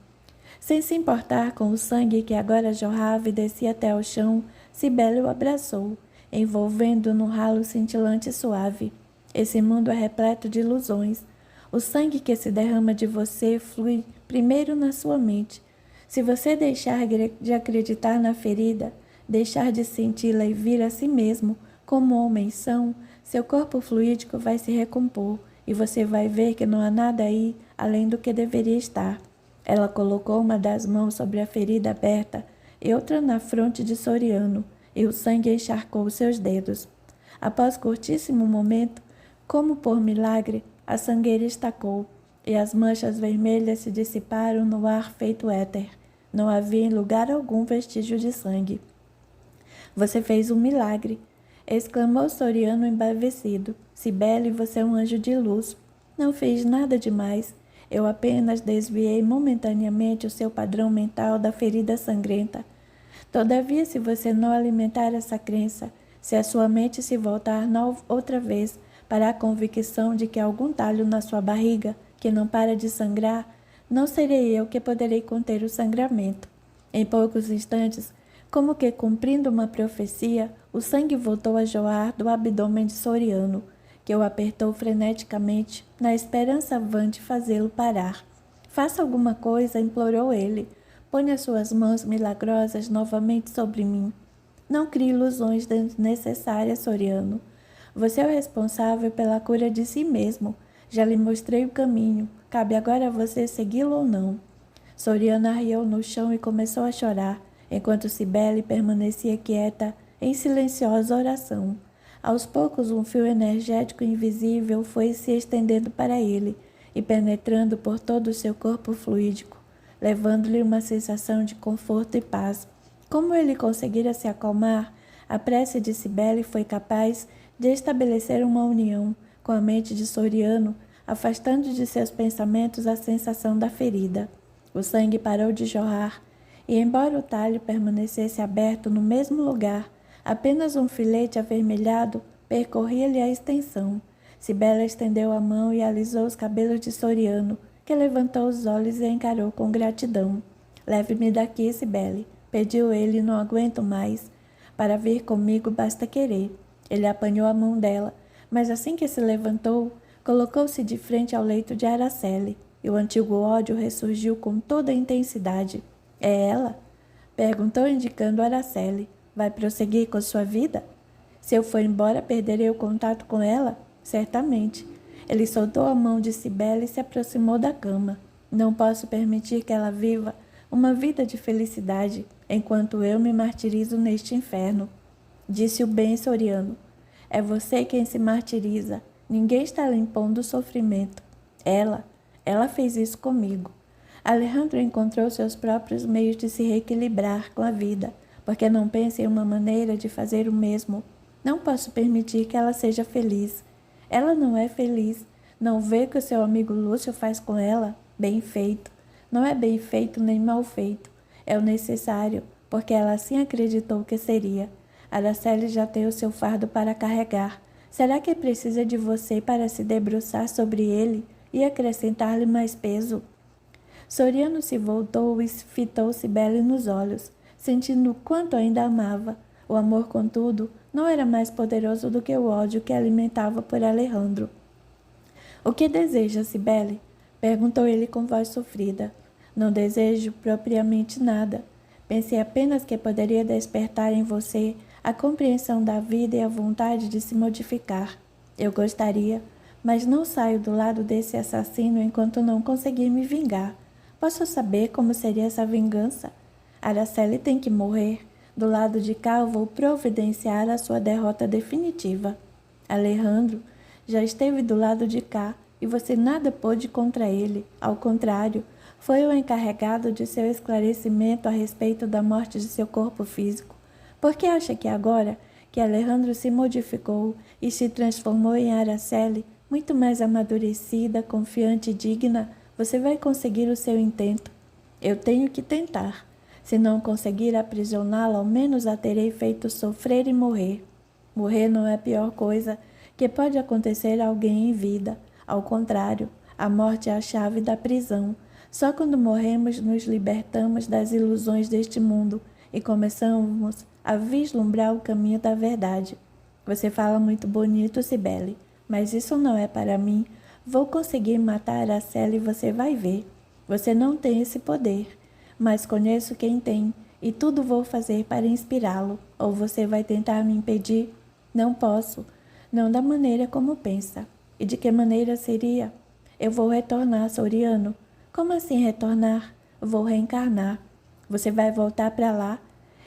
A: Sem se importar com o sangue que agora jorrava e descia até ao chão, Cibele o abraçou, envolvendo-o num ralo cintilante e suave. Esse mundo é repleto de ilusões. O sangue que se derrama de você flui primeiro na sua mente. Se você deixar de acreditar na ferida, deixar de senti-la e vir a si mesmo como homens são, seu corpo fluídico vai se recompor e você vai ver que não há nada aí além do que deveria estar. Ela colocou uma das mãos sobre a ferida aberta e outra na fronte de Soriano, e o sangue encharcou seus dedos. Após curtíssimo momento, como por milagre, a sangueira estacou e as manchas vermelhas se dissiparam no ar feito éter. Não havia em lugar algum vestígio de sangue. Você fez um milagre, exclamou Soriano embevecido. Cibele, você é um anjo de luz. Não fiz nada demais. Eu apenas desviei momentaneamente o seu padrão mental da ferida sangrenta. Todavia, se você não alimentar essa crença, se a sua mente se voltar outra vez para a convicção de que há algum talho na sua barriga que não para de sangrar, não serei eu que poderei conter o sangramento. Em poucos instantes, como que cumprindo uma profecia, o sangue voltou a jorrar do abdômen de Soriano, que o apertou freneticamente, na esperança vã de fazê-lo parar. Faça alguma coisa, implorou ele. Ponha suas mãos milagrosas novamente sobre mim. Não crie ilusões desnecessárias, Soriano. Você é o responsável pela cura de si mesmo. Já lhe mostrei o caminho. Cabe agora a você segui-lo ou não. Soriano arriou no chão e começou a chorar, enquanto Cibele permanecia quieta, em silenciosa oração. Aos poucos, um fio energético invisível foi se estendendo para ele e penetrando por todo o seu corpo fluídico, levando-lhe uma sensação de conforto e paz. Como ele conseguira se acalmar, a prece de Cibele foi capaz de estabelecer uma união com a mente de Soriano, afastando de seus pensamentos a sensação da ferida. O sangue parou de jorrar, e embora o talho permanecesse aberto no mesmo lugar, apenas um filete avermelhado percorria-lhe a extensão. Cibele estendeu a mão e alisou os cabelos de Soriano, que levantou os olhos e a encarou com gratidão. Leve-me daqui, Cibele, pediu ele, não aguento mais. Para vir comigo basta querer. Ele apanhou a mão dela, mas assim que se levantou, colocou-se de frente ao leito de Araceli, e o antigo ódio ressurgiu com toda a intensidade. É ela? Perguntou, indicando Araceli. Vai prosseguir com sua vida? Se eu for embora, perderei o contato com ela? Certamente. Ele soltou a mão de Cibele e se aproximou da cama. Não posso permitir que ela viva uma vida de felicidade, enquanto eu me martirizo neste inferno. Disse o bem Soriano. É você quem se martiriza. Ninguém está lhe impondo o sofrimento. Ela fez isso comigo. Alejandro encontrou seus próprios meios de se reequilibrar com a vida, porque não pensa em uma maneira de fazer o mesmo. Não posso permitir que ela seja feliz. Ela não é feliz. Não vê o que o seu amigo Lúcio faz com ela? Bem feito. Não é bem feito nem mal feito. É o necessário, porque ela assim acreditou que seria. Araceli já tem o seu fardo para carregar. Será que precisa de você para se debruçar sobre ele e acrescentar-lhe mais peso? Soriano se voltou e fitou Cibele nos olhos, sentindo o quanto ainda amava. O amor, contudo, não era mais poderoso do que o ódio que alimentava por Alejandro. O que deseja, Cibele? Perguntou ele com voz sofrida. Não desejo propriamente nada. Pensei apenas que poderia despertar em você a compreensão da vida e a vontade de se modificar. Eu gostaria, mas não saio do lado desse assassino enquanto não conseguir me vingar. Posso saber como seria essa vingança? Araceli tem que morrer. Do lado de cá eu vou providenciar a sua derrota definitiva. Alejandro já esteve do lado de cá e você nada pôde contra ele. Ao contrário, foi o encarregado de seu esclarecimento a respeito da morte de seu corpo físico. Por que acha que agora que Alejandro se modificou e se transformou em Araceli, muito mais amadurecida, confiante e digna, você vai conseguir o seu intento? Eu tenho que tentar. Se não conseguir aprisioná-la, ao menos a terei feito sofrer e morrer. Morrer não é a pior coisa que pode acontecer a alguém em vida. Ao contrário, a morte é a chave da prisão. Só quando morremos nos libertamos das ilusões deste mundo e começamos a vislumbrar o caminho da verdade. Você fala muito bonito, Cibele, mas isso não é para mim. Vou conseguir matar Araceli e você vai ver. Você não tem esse poder, mas conheço quem tem e tudo vou fazer para inspirá-lo. Ou você vai tentar me impedir? Não posso, não da maneira como pensa. E de que maneira seria? Eu vou retornar, Soriano. Como assim retornar? Vou reencarnar. Você vai voltar para lá?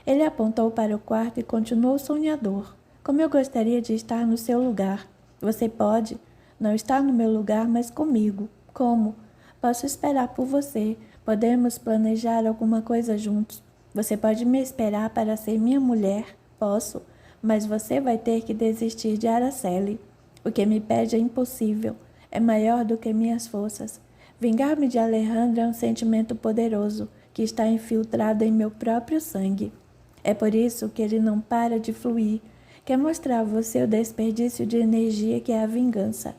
A: Ele apontou para o quarto e continuou sonhador. Como eu gostaria de estar no seu lugar. Você pode não estar no meu lugar, mas comigo. Como? Posso esperar por você. Podemos planejar alguma coisa juntos. Você pode me esperar para ser minha mulher? Posso, mas você vai ter que desistir de Araceli. O que me pede é impossível. É maior do que minhas forças. Vingar-me de Alejandro é um sentimento poderoso que está infiltrado em meu próprio sangue. É por isso que ele não para de fluir. Quer mostrar a você o desperdício de energia que é a vingança.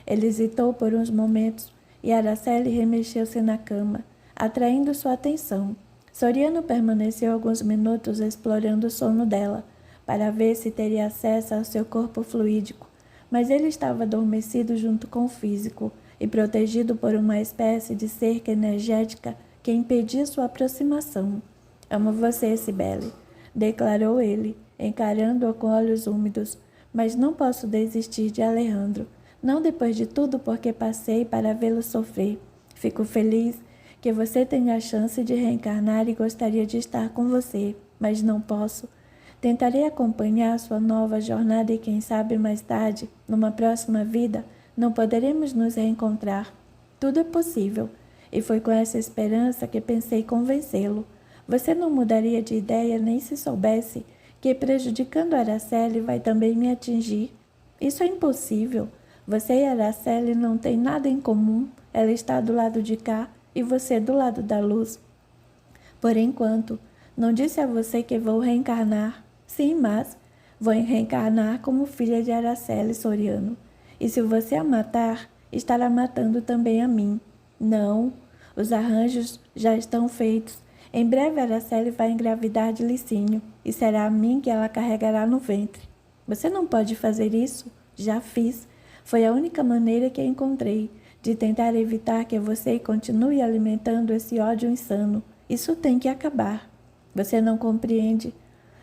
A: Ele hesitou por uns momentos e Araceli remexeu-se na cama, atraindo sua atenção. Soriano permaneceu alguns minutos explorando o sono dela, para ver se teria acesso ao seu corpo fluídico, mas ele estava adormecido junto com o físico e protegido por uma espécie de cerca energética que impedia sua aproximação. Amo você, Cibele, declarou ele, encarando-a com olhos úmidos, mas não posso desistir de Alejandro, não depois de tudo porque passei para vê-lo sofrer. Fico feliz que você tenha a chance de reencarnar e gostaria de estar com você, mas não posso. Tentarei acompanhar sua nova jornada e quem sabe mais tarde, numa próxima vida, não poderemos nos reencontrar. Tudo é possível, e foi com essa esperança que pensei convencê-lo. Você não mudaria de ideia nem se soubesse que prejudicando Araceli vai também me atingir. Isso é impossível. Você e Araceli não têm nada em comum. Ela está do lado de cá e você do lado da luz. Por enquanto, não disse a você que vou reencarnar. Sim, mas vou reencarnar como filha de Araceli Soriano. E se você a matar, estará matando também a mim. Não, os arranjos já estão feitos. Em breve Araceli vai engravidar de Licínio, e será a mim que ela carregará no ventre. Você não pode fazer isso? Já fiz. Foi a única maneira que encontrei de tentar evitar que você continue alimentando esse ódio insano. Isso tem que acabar. Você não compreende.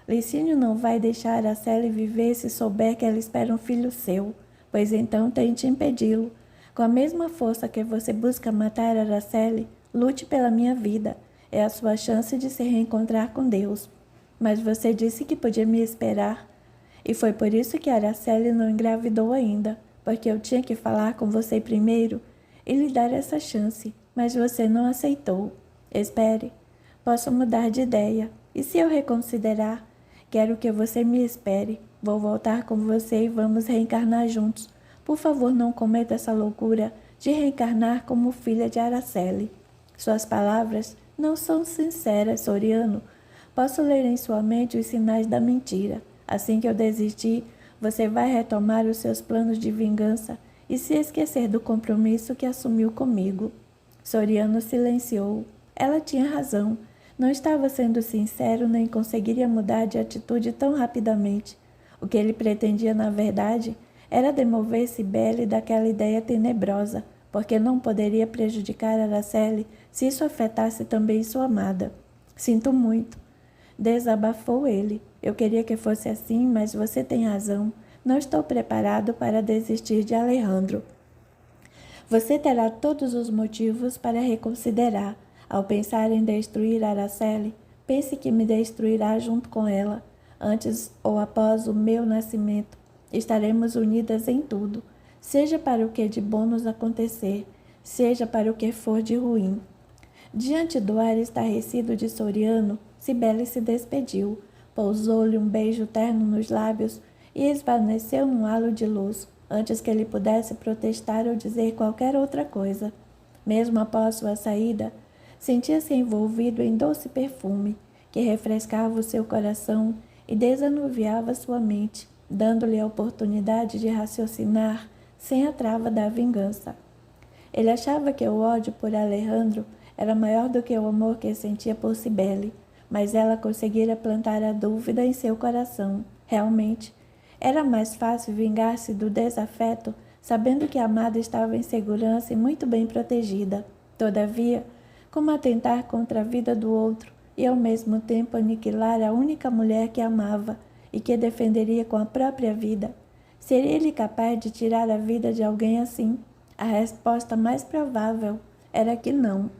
A: Licínio não vai deixar Araceli viver se souber que ela espera um filho seu, pois então tente impedi-lo. Com a mesma força que você busca matar Araceli, lute pela minha vida. É a sua chance de se reencontrar com Deus. Mas você disse que podia me esperar. E foi por isso que Araceli não engravidou ainda, porque eu tinha que falar com você primeiro e lhe dar essa chance, mas você não aceitou. Espere, posso mudar de ideia. E se eu reconsiderar? Quero que você me espere. Vou voltar com você e vamos reencarnar juntos. Por favor, não cometa essa loucura de reencarnar como filha de Araceli. Suas palavras não são sinceras, Soriano. Posso ler em sua mente os sinais da mentira. Assim que eu desistir, você vai retomar os seus planos de vingança e se esquecer do compromisso que assumiu comigo. Soriano silenciou. Ela tinha razão. Não estava sendo sincero nem conseguiria mudar de atitude tão rapidamente. O que ele pretendia, na verdade, era demover Cibele daquela ideia tenebrosa, porque não poderia prejudicar Araceli se isso afetasse também sua amada. Sinto muito. Desabafou ele. Eu queria que fosse assim, mas você tem razão. Não estou preparado para desistir de Alejandro. Você terá todos os motivos para reconsiderar. Ao pensar em destruir Araceli, pense que me destruirá junto com ela. Antes ou após o meu nascimento, estaremos unidas em tudo, seja para o que de bom nos acontecer, seja para o que for de ruim. Diante do ar estarrecido de Soriano, Cibele se despediu, pousou-lhe um beijo terno nos lábios e esvaneceu num halo de luz, antes que ele pudesse protestar ou dizer qualquer outra coisa. Mesmo após sua saída, sentia-se envolvido em doce perfume, que refrescava o seu coração e desanuviava sua mente, dando-lhe a oportunidade de raciocinar sem a trava da vingança. Ele achava que o ódio por Alejandro era maior do que o amor que sentia por Cibele, mas ela conseguira plantar a dúvida em seu coração. Realmente, era mais fácil vingar-se do desafeto, sabendo que a amada estava em segurança e muito bem protegida. Todavia, como atentar contra a vida do outro e ao mesmo tempo aniquilar a única mulher que amava e que defenderia com a própria vida? Seria ele capaz de tirar a vida de alguém assim? A resposta mais provável era que não.